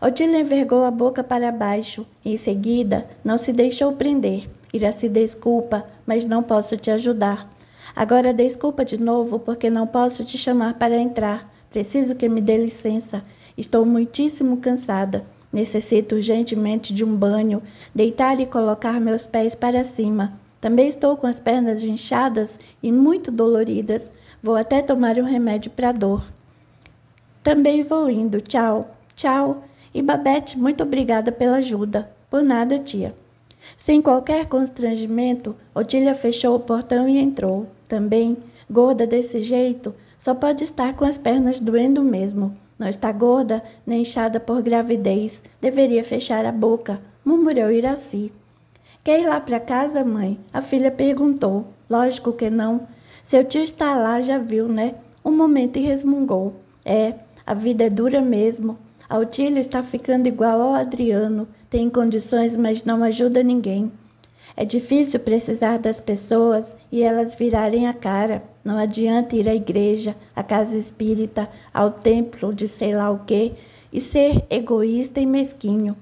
Otília envergou a boca para baixo. Em seguida, não se deixou prender. Iraci, desculpa, mas não posso te ajudar. Agora desculpa de novo, porque não posso te chamar para entrar. Preciso que me dê licença. Estou muitíssimo cansada. Necessito urgentemente de um banho, deitar e colocar meus pés para cima. Também estou com as pernas inchadas e muito doloridas. Vou até tomar um remédio para dor. Também vou indo. Tchau. Tchau. E Babete, muito obrigada pela ajuda. Por nada, tia. Sem qualquer constrangimento, Otília fechou o portão e entrou. Também, gorda desse jeito, só pode estar com as pernas doendo mesmo. Não está gorda, nem inchada por gravidez. Deveria fechar a boca, murmurou Iraci. Quer ir lá para casa, mãe? A filha perguntou. Lógico que não. Seu tio está lá, já viu, né? Um momento e resmungou. É, a vida é dura mesmo. A Otília está ficando igual ao Adriano. Tem condições, mas não ajuda ninguém. É difícil precisar das pessoas e elas virarem a cara. Não adianta ir à igreja, à casa espírita, ao templo de sei lá o quê, e ser egoísta e mesquinho.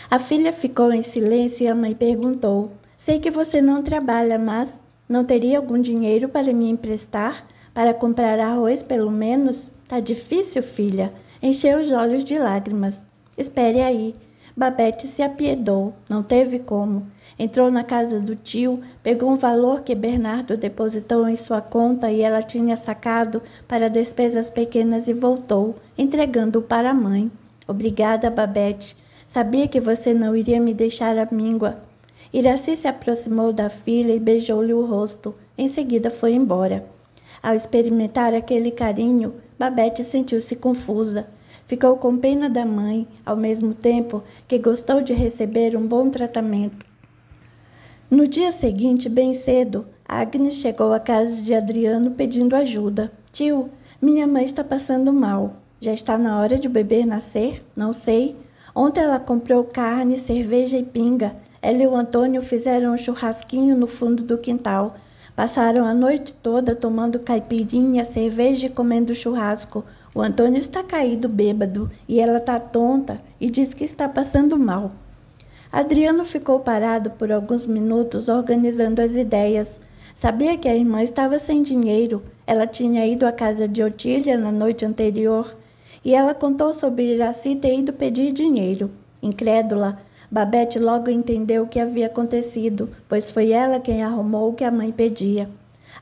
A filha ficou em silêncio e a mãe perguntou. Sei que você não trabalha, mas não teria algum dinheiro para me emprestar? Para comprar arroz, pelo menos? Tá difícil, filha. Encheu os olhos de lágrimas. Espere aí. Babete se apiedou. Não teve como. Entrou na casa do tio, pegou um valor que Bernardo depositou em sua conta e ela tinha sacado para despesas pequenas e voltou, entregando-o para a mãe. Obrigada, Babete. Sabia que você não iria me deixar à míngua. Iraci se aproximou da filha e beijou-lhe o rosto. Em seguida foi embora. Ao experimentar aquele carinho, Babete sentiu-se confusa. Ficou com pena da mãe, ao mesmo tempo que gostou de receber um bom tratamento. No dia seguinte, bem cedo, Agnes chegou à casa de Adriano pedindo ajuda. Tio, minha mãe está passando mal. Já está na hora de o bebê nascer? Não sei. Ontem ela comprou carne, cerveja e pinga. Ela e o Antônio fizeram um churrasquinho no fundo do quintal. Passaram a noite toda tomando caipirinha, cerveja e comendo churrasco. O Antônio está caído bêbado e ela está tonta e diz que está passando mal. Adriano ficou parado por alguns minutos organizando as ideias. Sabia que a irmã estava sem dinheiro. Ela tinha ido à casa de Otília na noite anterior e ela contou sobre Iraci ter ido pedir dinheiro. Incrédula, Babete logo entendeu o que havia acontecido, pois foi ela quem arrumou o que a mãe pedia.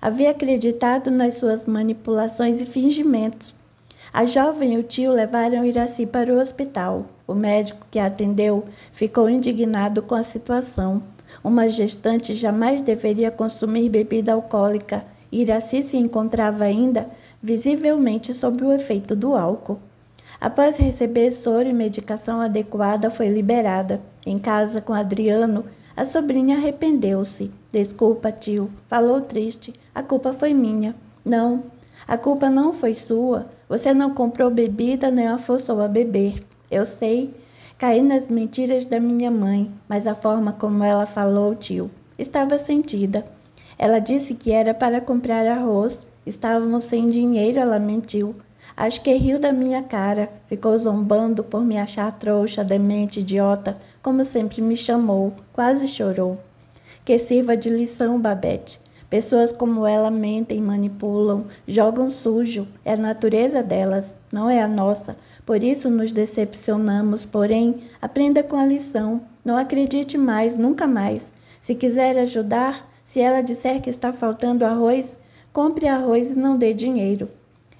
Havia acreditado nas suas manipulações e fingimentos. A jovem e o tio levaram Iraci para o hospital. O médico que a atendeu ficou indignado com a situação. Uma gestante jamais deveria consumir bebida alcoólica Iraci se encontrava ainda visivelmente sob o efeito do álcool. Após receber soro e medicação adequada, foi liberada. Em casa com Adriano, a sobrinha arrependeu-se. Desculpa, tio. Falou triste. A culpa foi minha. Não, a culpa não foi sua. Você não comprou bebida nem a forçou a beber. Eu sei. Caí nas mentiras da minha mãe, mas a forma como ela falou, tio, estava sentida. Ela disse que era para comprar arroz. Estávamos sem dinheiro, ela mentiu. Acho que riu da minha cara. Ficou zombando por me achar trouxa, demente, idiota, como sempre me chamou. Quase chorou. Que sirva de lição, Babete. Pessoas como ela mentem, manipulam, jogam sujo. É a natureza delas, não é a nossa. Por isso nos decepcionamos, porém, aprenda com a lição. Não acredite mais, nunca mais. Se quiser ajudar, se ela disser que está faltando arroz, compre arroz e não dê dinheiro.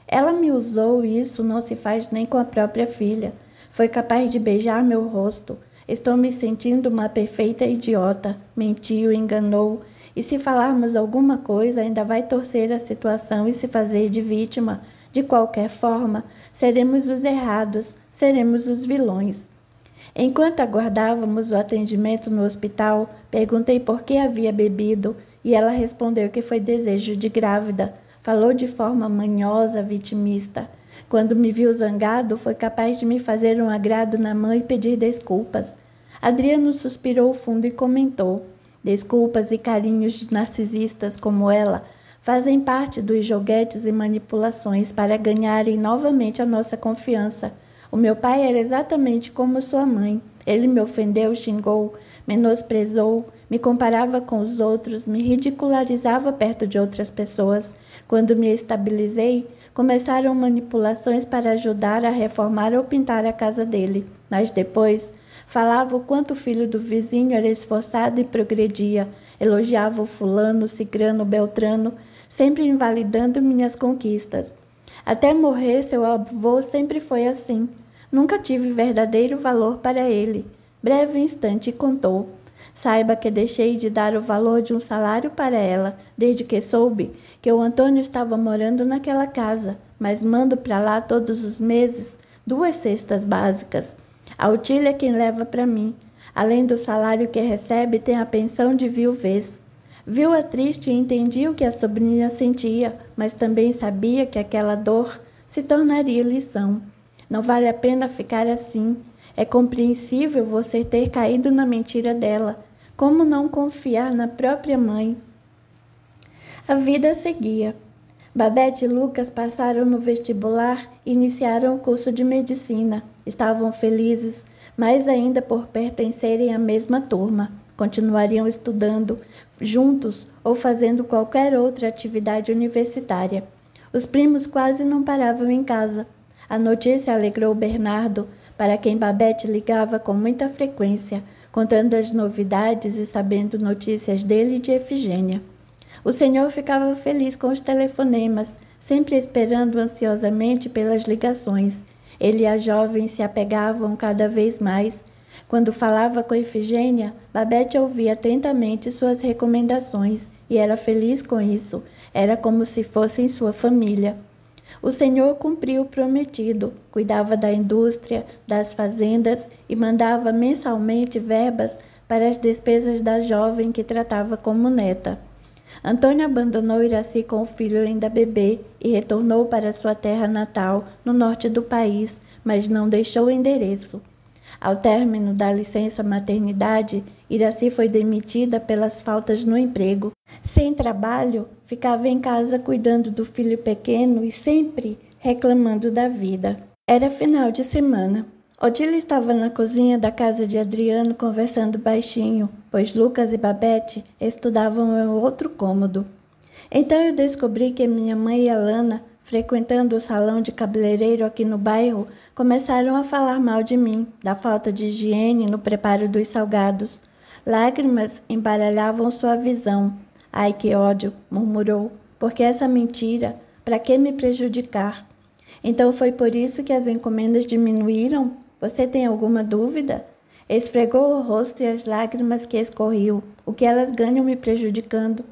Ela me usou e isso não se faz nem com a própria filha. Foi capaz de beijar meu rosto. Estou me sentindo uma perfeita idiota. Mentiu, enganou. E se falarmos alguma coisa, ainda vai torcer a situação e se fazer de vítima. De qualquer forma, seremos os errados, seremos os vilões. Enquanto aguardávamos o atendimento no hospital, perguntei por que havia bebido e ela respondeu que foi desejo de grávida. Falou de forma manhosa, vitimista. Quando me viu zangado, foi capaz de me fazer um agrado na mão e pedir desculpas. Adriano suspirou fundo e comentou: desculpas e carinhos de narcisistas como ela fazem parte dos joguetes e manipulações para ganharem novamente a nossa confiança. O meu pai era exatamente como sua mãe. Ele me ofendeu, xingou, menosprezou, me comparava com os outros, me ridicularizava perto de outras pessoas. Quando me estabilizei, começaram manipulações para ajudar a reformar ou pintar a casa dele. Mas depois, falava o quanto o filho do vizinho era esforçado e progredia. Elogiava o fulano, cicrano, beltrano, sempre invalidando minhas conquistas. Até morrer, seu avô sempre foi assim. Nunca tive verdadeiro valor para ele. Breve instante contou. Saiba que deixei de dar o valor de um salário para ela, desde que soube que o Antônio estava morando naquela casa, mas mando para lá todos os meses 2 cestas básicas. A Otília é quem leva para mim. Além do salário que recebe, tem a pensão de viuvez. Viu-a triste e entendi o que a sobrinha sentia, mas também sabia que aquela dor se tornaria lição. Não vale a pena ficar assim. É compreensível você ter caído na mentira dela. Como não confiar na própria mãe? A vida seguia. Babete e Lucas passaram no vestibular e iniciaram o curso de medicina. Estavam felizes, mais ainda por pertencerem à mesma turma. Continuariam estudando juntos ou fazendo qualquer outra atividade universitária. Os primos quase não paravam em casa. A notícia alegrou Bernardo, para quem Babete ligava com muita frequência, contando as novidades e sabendo notícias dele e de Efigênia. O senhor ficava feliz com os telefonemas, sempre esperando ansiosamente pelas ligações. Ele e a jovem se apegavam cada vez mais. Quando falava com Efigênia, Babete ouvia atentamente suas recomendações e era feliz com isso. Era como se fossem sua família. O senhor cumpriu o prometido, cuidava da indústria, das fazendas e mandava mensalmente verbas para as despesas da jovem que tratava como neta. Antônio abandonou Iraci com o filho ainda bebê e retornou para sua terra natal, no norte do país, mas não deixou o endereço. Ao término da licença maternidade, Iraci foi demitida pelas faltas no emprego. Sem trabalho, ficava em casa cuidando do filho pequeno e sempre reclamando da vida. Era final de semana. Otília estava na cozinha da casa de Adriano conversando baixinho, pois Lucas e Babete estudavam em outro cômodo. Então eu descobri que minha mãe e Alana, frequentando o salão de cabeleireiro aqui no bairro, começaram a falar mal de mim, da falta de higiene no preparo dos salgados. Lágrimas embaralhavam sua visão. Ai, que ódio, murmurou, porque essa mentira, para que me prejudicar? Então foi por isso que as encomendas diminuíram? Você tem alguma dúvida? Esfregou o rosto e as lágrimas que escorriam. O que elas ganham me prejudicando?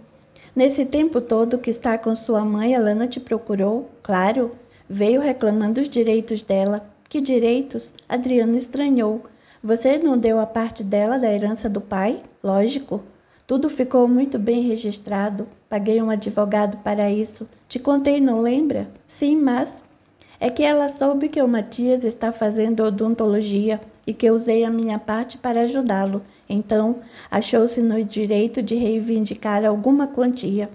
Nesse tempo todo que está com sua mãe, a Lana te procurou? Claro. Veio reclamando os direitos dela. Que direitos? Adriano estranhou. Você não deu a parte dela da herança do pai? Lógico. Tudo ficou muito bem registrado. Paguei um advogado para isso. Te contei, não lembra? Sim, mas... É que ela soube que o Matias está fazendo odontologia e que eu usei a minha parte para ajudá-lo. Então, achou-se no direito de reivindicar alguma quantia.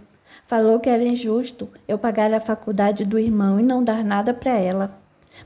Falou que era injusto eu pagar a faculdade do irmão e não dar nada para ela.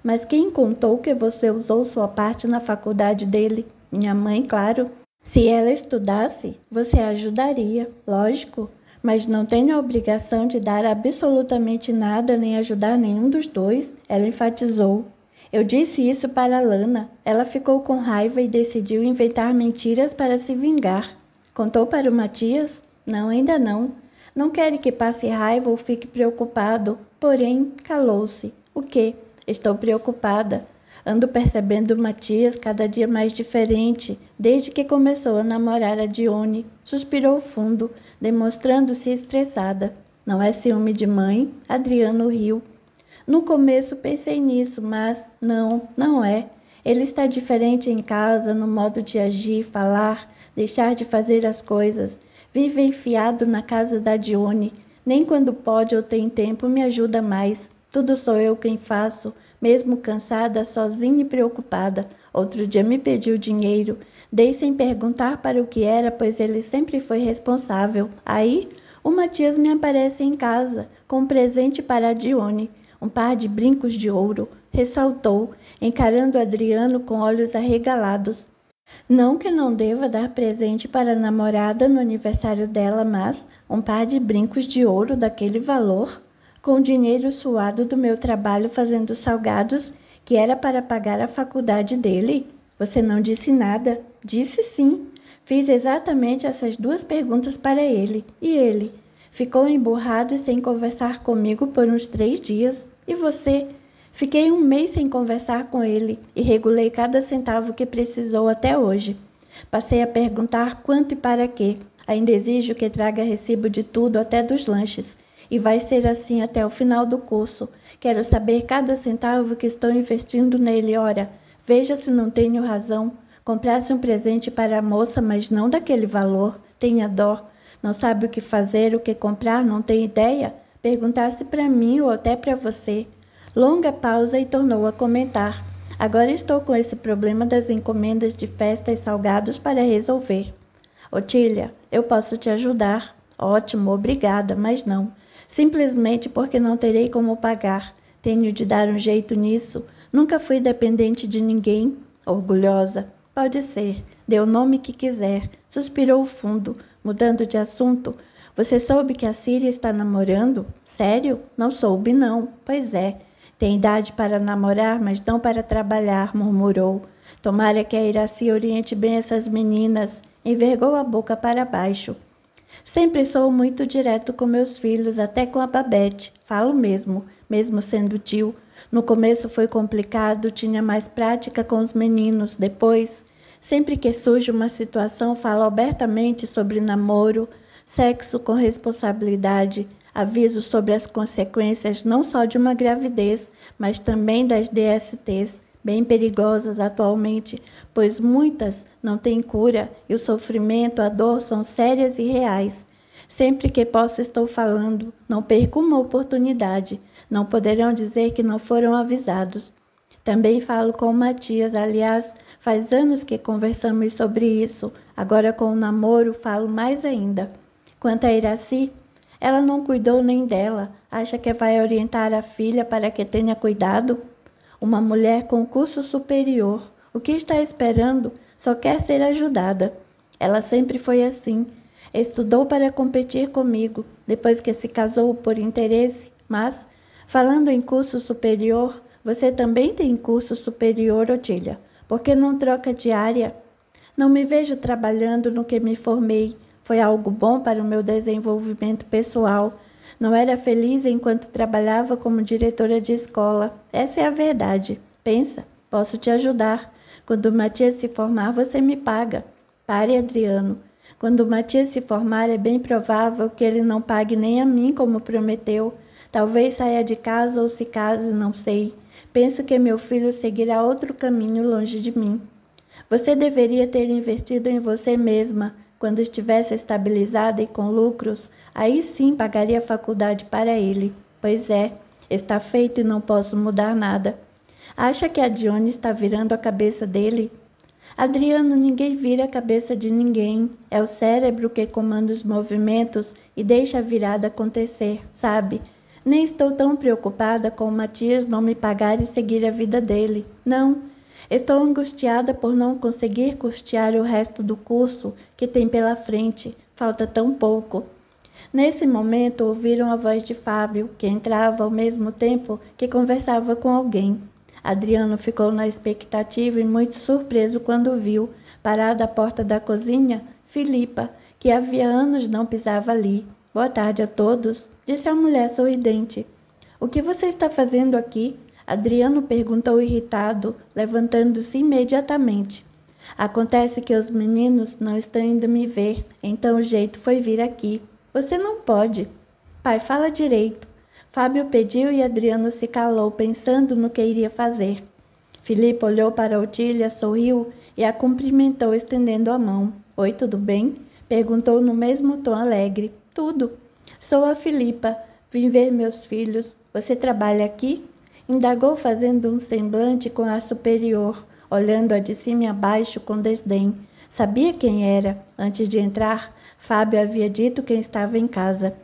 Mas quem contou que você usou sua parte na faculdade dele? Minha mãe, claro. Se ela estudasse, você a ajudaria, lógico. Mas não tenho a obrigação de dar absolutamente nada nem ajudar nenhum dos dois, ela enfatizou. Eu disse isso para Lana. Ela ficou com raiva e decidiu inventar mentiras para se vingar. Contou para o Matias? Não, ainda não. Não quer que passe raiva ou fique preocupado, porém calou-se. O quê? Estou preocupada. Ando percebendo o Matias cada dia mais diferente, desde que começou a namorar a Dione. Suspirou fundo, demonstrando-se estressada. Não é ciúme de mãe? Adriano riu. No começo pensei nisso, mas não é. Ele está diferente em casa, no modo de agir, falar, deixar de fazer as coisas. Vive enfiado na casa da Dione. Nem quando pode ou tem tempo me ajuda mais. Tudo sou eu quem faço, mesmo cansada, sozinha e preocupada. Outro dia me pediu dinheiro. Dei sem perguntar para o que era, pois ele sempre foi responsável. Aí, o Matias me aparece em casa, com um presente para a Dione. Um par de brincos de ouro, ressaltou, encarando Adriano com olhos arregalados. Não que não deva dar presente para a namorada no aniversário dela, mas um par de brincos de ouro daquele valor, com o dinheiro suado do meu trabalho fazendo salgados, que era para pagar a faculdade dele? Você não disse nada? Disse sim. Fiz exatamente essas duas perguntas para ele. E ele? Ficou emburrado e sem conversar comigo por uns 3 dias. E você? Fiquei 1 mês sem conversar com ele e regulei cada centavo que precisou até hoje. Passei a perguntar quanto e para quê. Ainda exijo que traga recibo de tudo, até dos lanches. E vai ser assim até o final do curso. Quero saber cada centavo que estou investindo nele. Ora, veja se não tenho razão. Comprasse um presente para a moça, mas não daquele valor. Tenha dó. Não sabe o que fazer, o que comprar, não tem ideia? Perguntasse para mim ou até para você. Longa pausa e tornou a comentar. Agora estou com esse problema das encomendas de festa e salgados para resolver. Otília, eu posso te ajudar. Ótimo, obrigada, mas não. Simplesmente porque não terei como pagar. Tenho de dar um jeito nisso. Nunca fui dependente de ninguém. Orgulhosa. Pode ser. Dê o nome que quiser. Suspirou fundo, mudando de assunto. Você soube que a Síria está namorando? Sério? Não soube, não. Pois é. Tem idade para namorar, mas não para trabalhar, murmurou. Tomara que a Iraci oriente bem essas meninas. Envergou a boca para baixo. Sempre sou muito direto com meus filhos, até com a Babette. Falo mesmo sendo tio. No começo foi complicado, tinha mais prática com os meninos. Depois, sempre que surge uma situação, falo abertamente sobre namoro, sexo com responsabilidade. Aviso sobre as consequências não só de uma gravidez, mas também das DSTs, bem perigosas atualmente, pois muitas não têm cura e o sofrimento, a dor são sérias e reais. Sempre que posso estou falando, não perco uma oportunidade, não poderão dizer que não foram avisados. Também falo com o Matias, aliás, faz anos que conversamos sobre isso, agora com o namoro falo mais ainda. Quanto a Iraci, ela não cuidou nem dela, acha que vai orientar a filha para que tenha cuidado? Uma mulher com curso superior, o que está esperando? Só quer ser ajudada. Ela sempre foi assim. Estudou para competir comigo, depois que se casou por interesse, mas, falando em curso superior, você também tem curso superior, Otília. Por que não troca de área? Não me vejo trabalhando no que me formei. Foi algo bom para o meu desenvolvimento pessoal. Não era feliz enquanto trabalhava como diretora de escola. Essa é a verdade. Pensa, posso te ajudar. Quando o Matias se formar, você me paga. Pare, Adriano. Quando o Matias se formar, é bem provável que ele não pague nem a mim como prometeu. Talvez saia de casa ou se case, não sei. Penso que meu filho seguirá outro caminho longe de mim. Você deveria ter investido em você mesma. Quando estivesse estabilizada e com lucros, aí sim pagaria a faculdade para ele. Pois é, está feito e não posso mudar nada. Acha que a Dione está virando a cabeça dele? Adriano, ninguém vira a cabeça de ninguém. É o cérebro que comanda os movimentos e deixa a virada acontecer, sabe? Nem estou tão preocupada com o Matias não me pagar e seguir a vida dele. Não. Estou angustiada por não conseguir custear o resto do curso que tem pela frente. Falta tão pouco. Nesse momento, ouviram a voz de Fábio, que entrava ao mesmo tempo que conversava com alguém. Adriano ficou na expectativa e muito surpreso quando viu, parada à porta da cozinha, Filipa, que havia anos não pisava ali. Boa tarde a todos, disse a mulher sorridente. O que você está fazendo aqui? Adriano perguntou irritado, levantando-se imediatamente. Acontece que os meninos não estão indo me ver, então o jeito foi vir aqui. Você não pode. Pai, fala direito. Fábio pediu e Adriano se calou, pensando no que iria fazer. Filipe olhou para Otília, sorriu e a cumprimentou, estendendo a mão. Oi, tudo bem? Perguntou no mesmo tom alegre. Tudo. Sou a Filipa. Vim ver meus filhos. Você trabalha aqui? Indagou, fazendo um semblante com a superior, olhando-a de cima a baixo com desdém. Sabia quem era. Antes de entrar, Fábio havia dito quem estava em casa.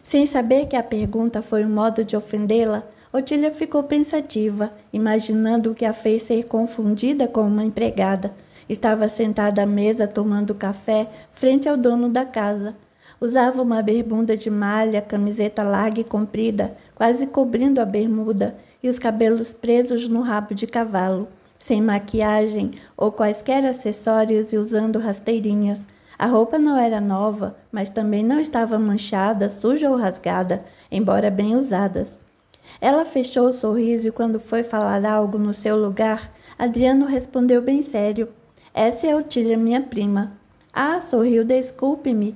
Sem saber que a pergunta foi um modo de ofendê-la, Otília ficou pensativa, imaginando o que a fez ser confundida com uma empregada. Estava sentada à mesa tomando café frente ao dono da casa. Usava uma bermuda de malha, camiseta larga e comprida, quase cobrindo a bermuda, e os cabelos presos no rabo de cavalo, sem maquiagem ou quaisquer acessórios e usando rasteirinhas. A roupa não era nova, mas também não estava manchada, suja ou rasgada, embora bem usadas. Ela fechou o sorriso e quando foi falar algo no seu lugar, Adriano respondeu bem sério. Essa é Otília, minha prima. Ah, sorriu, desculpe-me.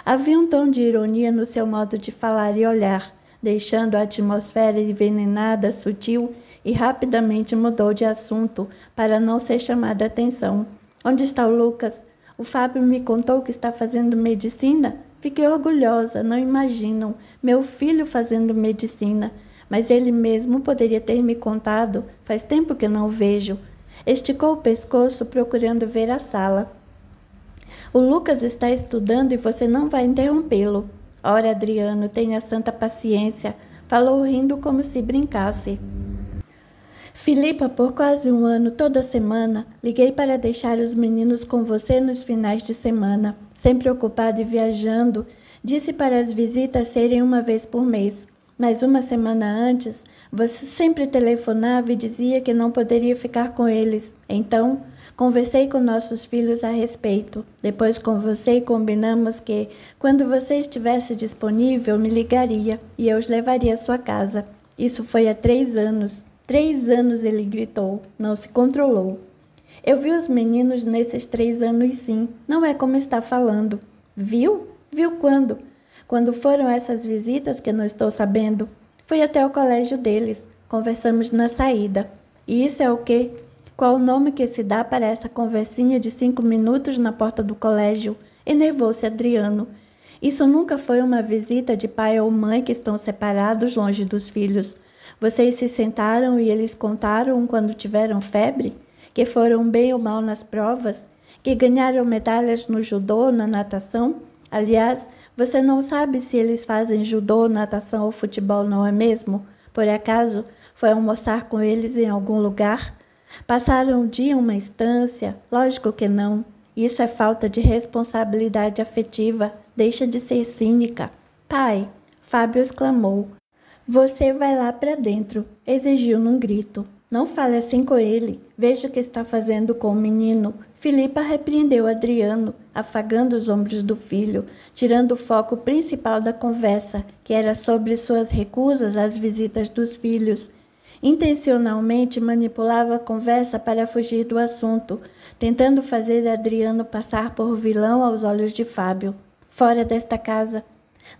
Havia um tom de ironia no seu modo de falar e olhar, deixando a atmosfera envenenada, sutil, e rapidamente mudou de assunto para não ser chamada a atenção. Onde está o Lucas? O Fábio me contou que está fazendo medicina. Fiquei orgulhosa, não imaginam. Meu filho fazendo medicina. Mas ele mesmo poderia ter me contado. Faz tempo que não o vejo. Esticou o pescoço procurando ver a sala. O Lucas está estudando e você não vai interrompê-lo. Ora, Adriano, tenha santa paciência. Falou rindo como se brincasse. Filipa, por quase um ano, toda semana, liguei para deixar os meninos com você nos finais de semana. Sempre ocupado e viajando, disse para as visitas serem uma vez por mês. Mas uma semana antes, você sempre telefonava e dizia que não poderia ficar com eles. Então, conversei com nossos filhos a respeito. Depois com você combinamos que, quando você estivesse disponível, me ligaria e eu os levaria à sua casa. Isso foi há 3 anos. 3 anos, ele gritou. Não se controlou. Eu vi os meninos nesses 3 anos, sim. Não é como está falando. Viu? Viu quando? Quando foram essas visitas que não estou sabendo? Fui até o colégio deles. Conversamos na saída. E isso é o quê? Qual o nome que se dá para essa conversinha de 5 minutos na porta do colégio? Enervou-se Adriano. Isso nunca foi uma visita de pai ou mãe que estão separados longe dos filhos. Vocês se sentaram e eles contaram quando tiveram febre? Que foram bem ou mal nas provas? Que ganharam medalhas no judô, na natação? Aliás, você não sabe se eles fazem judô, natação ou futebol, não é mesmo? Por acaso, foi almoçar com eles em algum lugar? Passaram um dia em uma estância? Lógico que não. Isso é falta de responsabilidade afetiva. Deixa de ser cínica. Pai, Fábio exclamou. Você vai lá para dentro, exigiu num grito. Não fale assim com ele. Veja o que está fazendo com o menino. Filipa repreendeu Adriano, afagando os ombros do filho, tirando o foco principal da conversa, que era sobre suas recusas às visitas dos filhos. Intencionalmente manipulava a conversa para fugir do assunto, tentando fazer Adriano passar por vilão aos olhos de Fábio. Fora desta casa.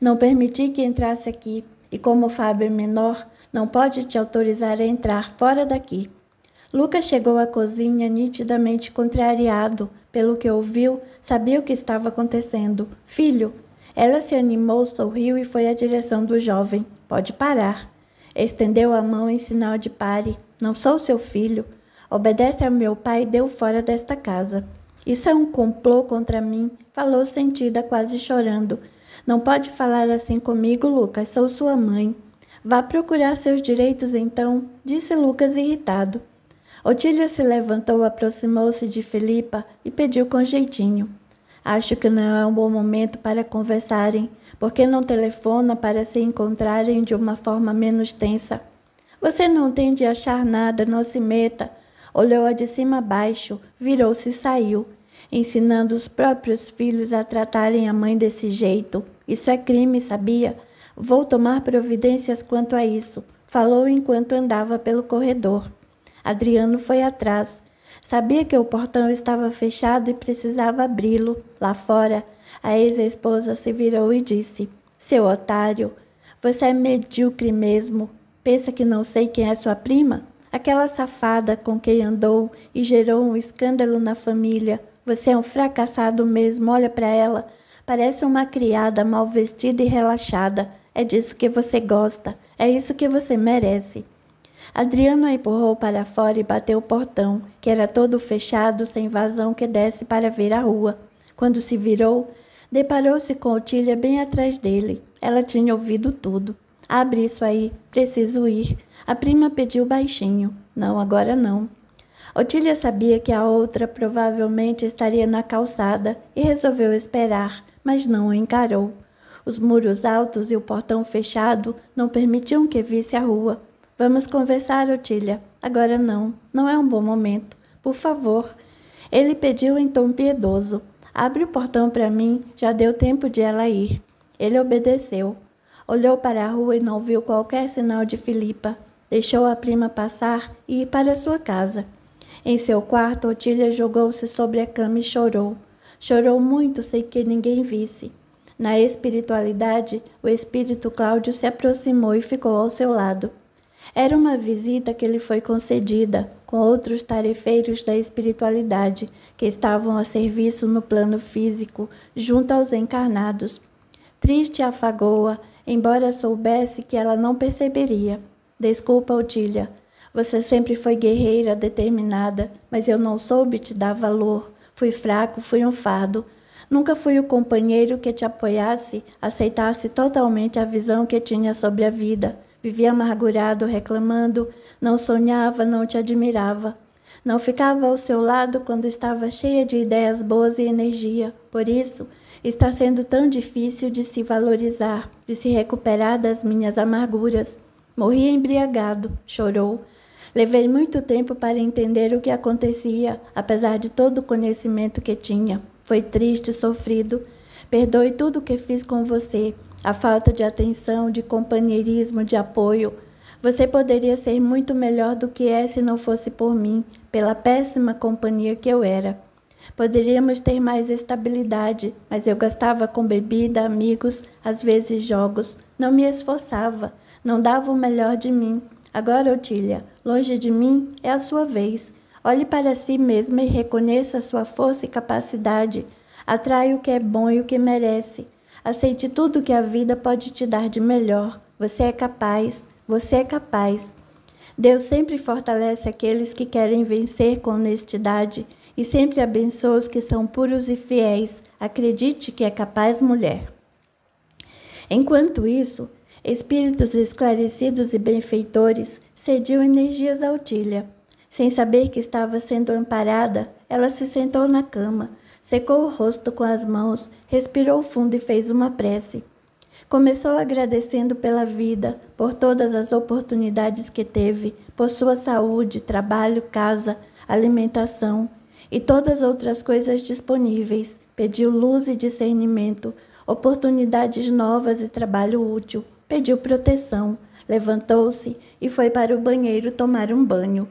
Não permiti que entrasse aqui, e como Fábio é menor, não pode te autorizar a entrar fora daqui. Lucas chegou à cozinha nitidamente contrariado. Pelo que ouviu, sabia o que estava acontecendo. Filho! Ela se animou, sorriu e foi à direção do jovem. Pode parar. Estendeu a mão em sinal de pare. Não sou seu filho. Obedece ao meu pai e deu fora desta casa. Isso é um complô contra mim, falou sentida, quase chorando. Não pode falar assim comigo, Lucas, sou sua mãe. Vá procurar seus direitos então, disse Lucas irritado. Otília se levantou, aproximou-se de Filipa e pediu com jeitinho. Acho que não é um bom momento para conversarem. Por que não telefona para se encontrarem de uma forma menos tensa? Você não tem de achar nada, não se meta. Olhou-a de cima a baixo, virou-se e saiu, ensinando os próprios filhos a tratarem a mãe desse jeito. Isso é crime, sabia? Vou tomar providências quanto a isso, falou enquanto andava pelo corredor. Adriano foi atrás. Sabia que o portão estava fechado e precisava abri-lo. Lá fora, a ex-esposa se virou e disse: Seu otário, você é medíocre mesmo. Pensa que não sei quem é sua prima? Aquela safada com quem andou e gerou um escândalo na família. Você é um fracassado mesmo, olha para ela. Parece uma criada mal vestida e relaxada. É disso que você gosta. É isso que você merece. Adriano a empurrou para fora e bateu o portão, que era todo fechado, sem vazão que desse para ver a rua. Quando se virou, deparou-se com Otília bem atrás dele. Ela tinha ouvido tudo. Abre isso aí, preciso ir. A prima pediu baixinho. Não, agora não. Otília sabia que a outra provavelmente estaria na calçada e resolveu esperar, mas não o encarou. Os muros altos e o portão fechado não permitiam que visse a rua. Vamos conversar, Otília. Agora não. Não é um bom momento. Por favor. Ele pediu em tom piedoso. Abre o portão para mim. Já deu tempo de ela ir. Ele obedeceu. Olhou para a rua e não viu qualquer sinal de Filipa. Deixou a prima passar e ir para sua casa. Em seu quarto, Otília jogou-se sobre a cama e chorou. Chorou muito sem que ninguém visse. Na espiritualidade, o espírito Cláudio se aproximou e ficou ao seu lado. Era uma visita que lhe foi concedida, com outros tarefeiros da espiritualidade, que estavam a serviço no plano físico, junto aos encarnados. Triste afagou-a, embora soubesse que ela não perceberia. Desculpa, Otília. Você sempre foi guerreira, determinada, mas eu não soube te dar valor. Fui fraco, fui um fardo. Nunca fui o companheiro que te apoiasse, aceitasse totalmente a visão que tinha sobre a vida. Vivia amargurado, reclamando, não sonhava, não te admirava. Não ficava ao seu lado quando estava cheia de ideias boas e energia. Por isso, está sendo tão difícil de se valorizar, de se recuperar das minhas amarguras. Morri embriagado, chorou. Levei muito tempo para entender o que acontecia, apesar de todo o conhecimento que tinha. Foi triste, sofrido. Perdoe tudo o que fiz com você. A falta de atenção, de companheirismo, de apoio. Você poderia ser muito melhor do que é se não fosse por mim, pela péssima companhia que eu era. Poderíamos ter mais estabilidade, mas eu gastava com bebida, amigos, às vezes jogos. Não me esforçava, não dava o melhor de mim. Agora, Otília, longe de mim, é a sua vez. Olhe para si mesma e reconheça a sua força e capacidade. Atrai o que é bom e o que merece. Aceite tudo o que a vida pode te dar de melhor. Você é capaz, você é capaz. Deus sempre fortalece aqueles que querem vencer com honestidade e sempre abençoa os que são puros e fiéis. Acredite que é capaz, mulher. Enquanto isso, espíritos esclarecidos e benfeitores cediam energias a Otília. Sem saber que estava sendo amparada, ela se sentou na cama, secou o rosto com as mãos, respirou fundo e fez uma prece. Começou agradecendo pela vida, por todas as oportunidades que teve, por sua saúde, trabalho, casa, alimentação e todas as outras coisas disponíveis. Pediu luz e discernimento, oportunidades novas e trabalho útil. Pediu proteção, Levantou-se e foi para o banheiro tomar um banho.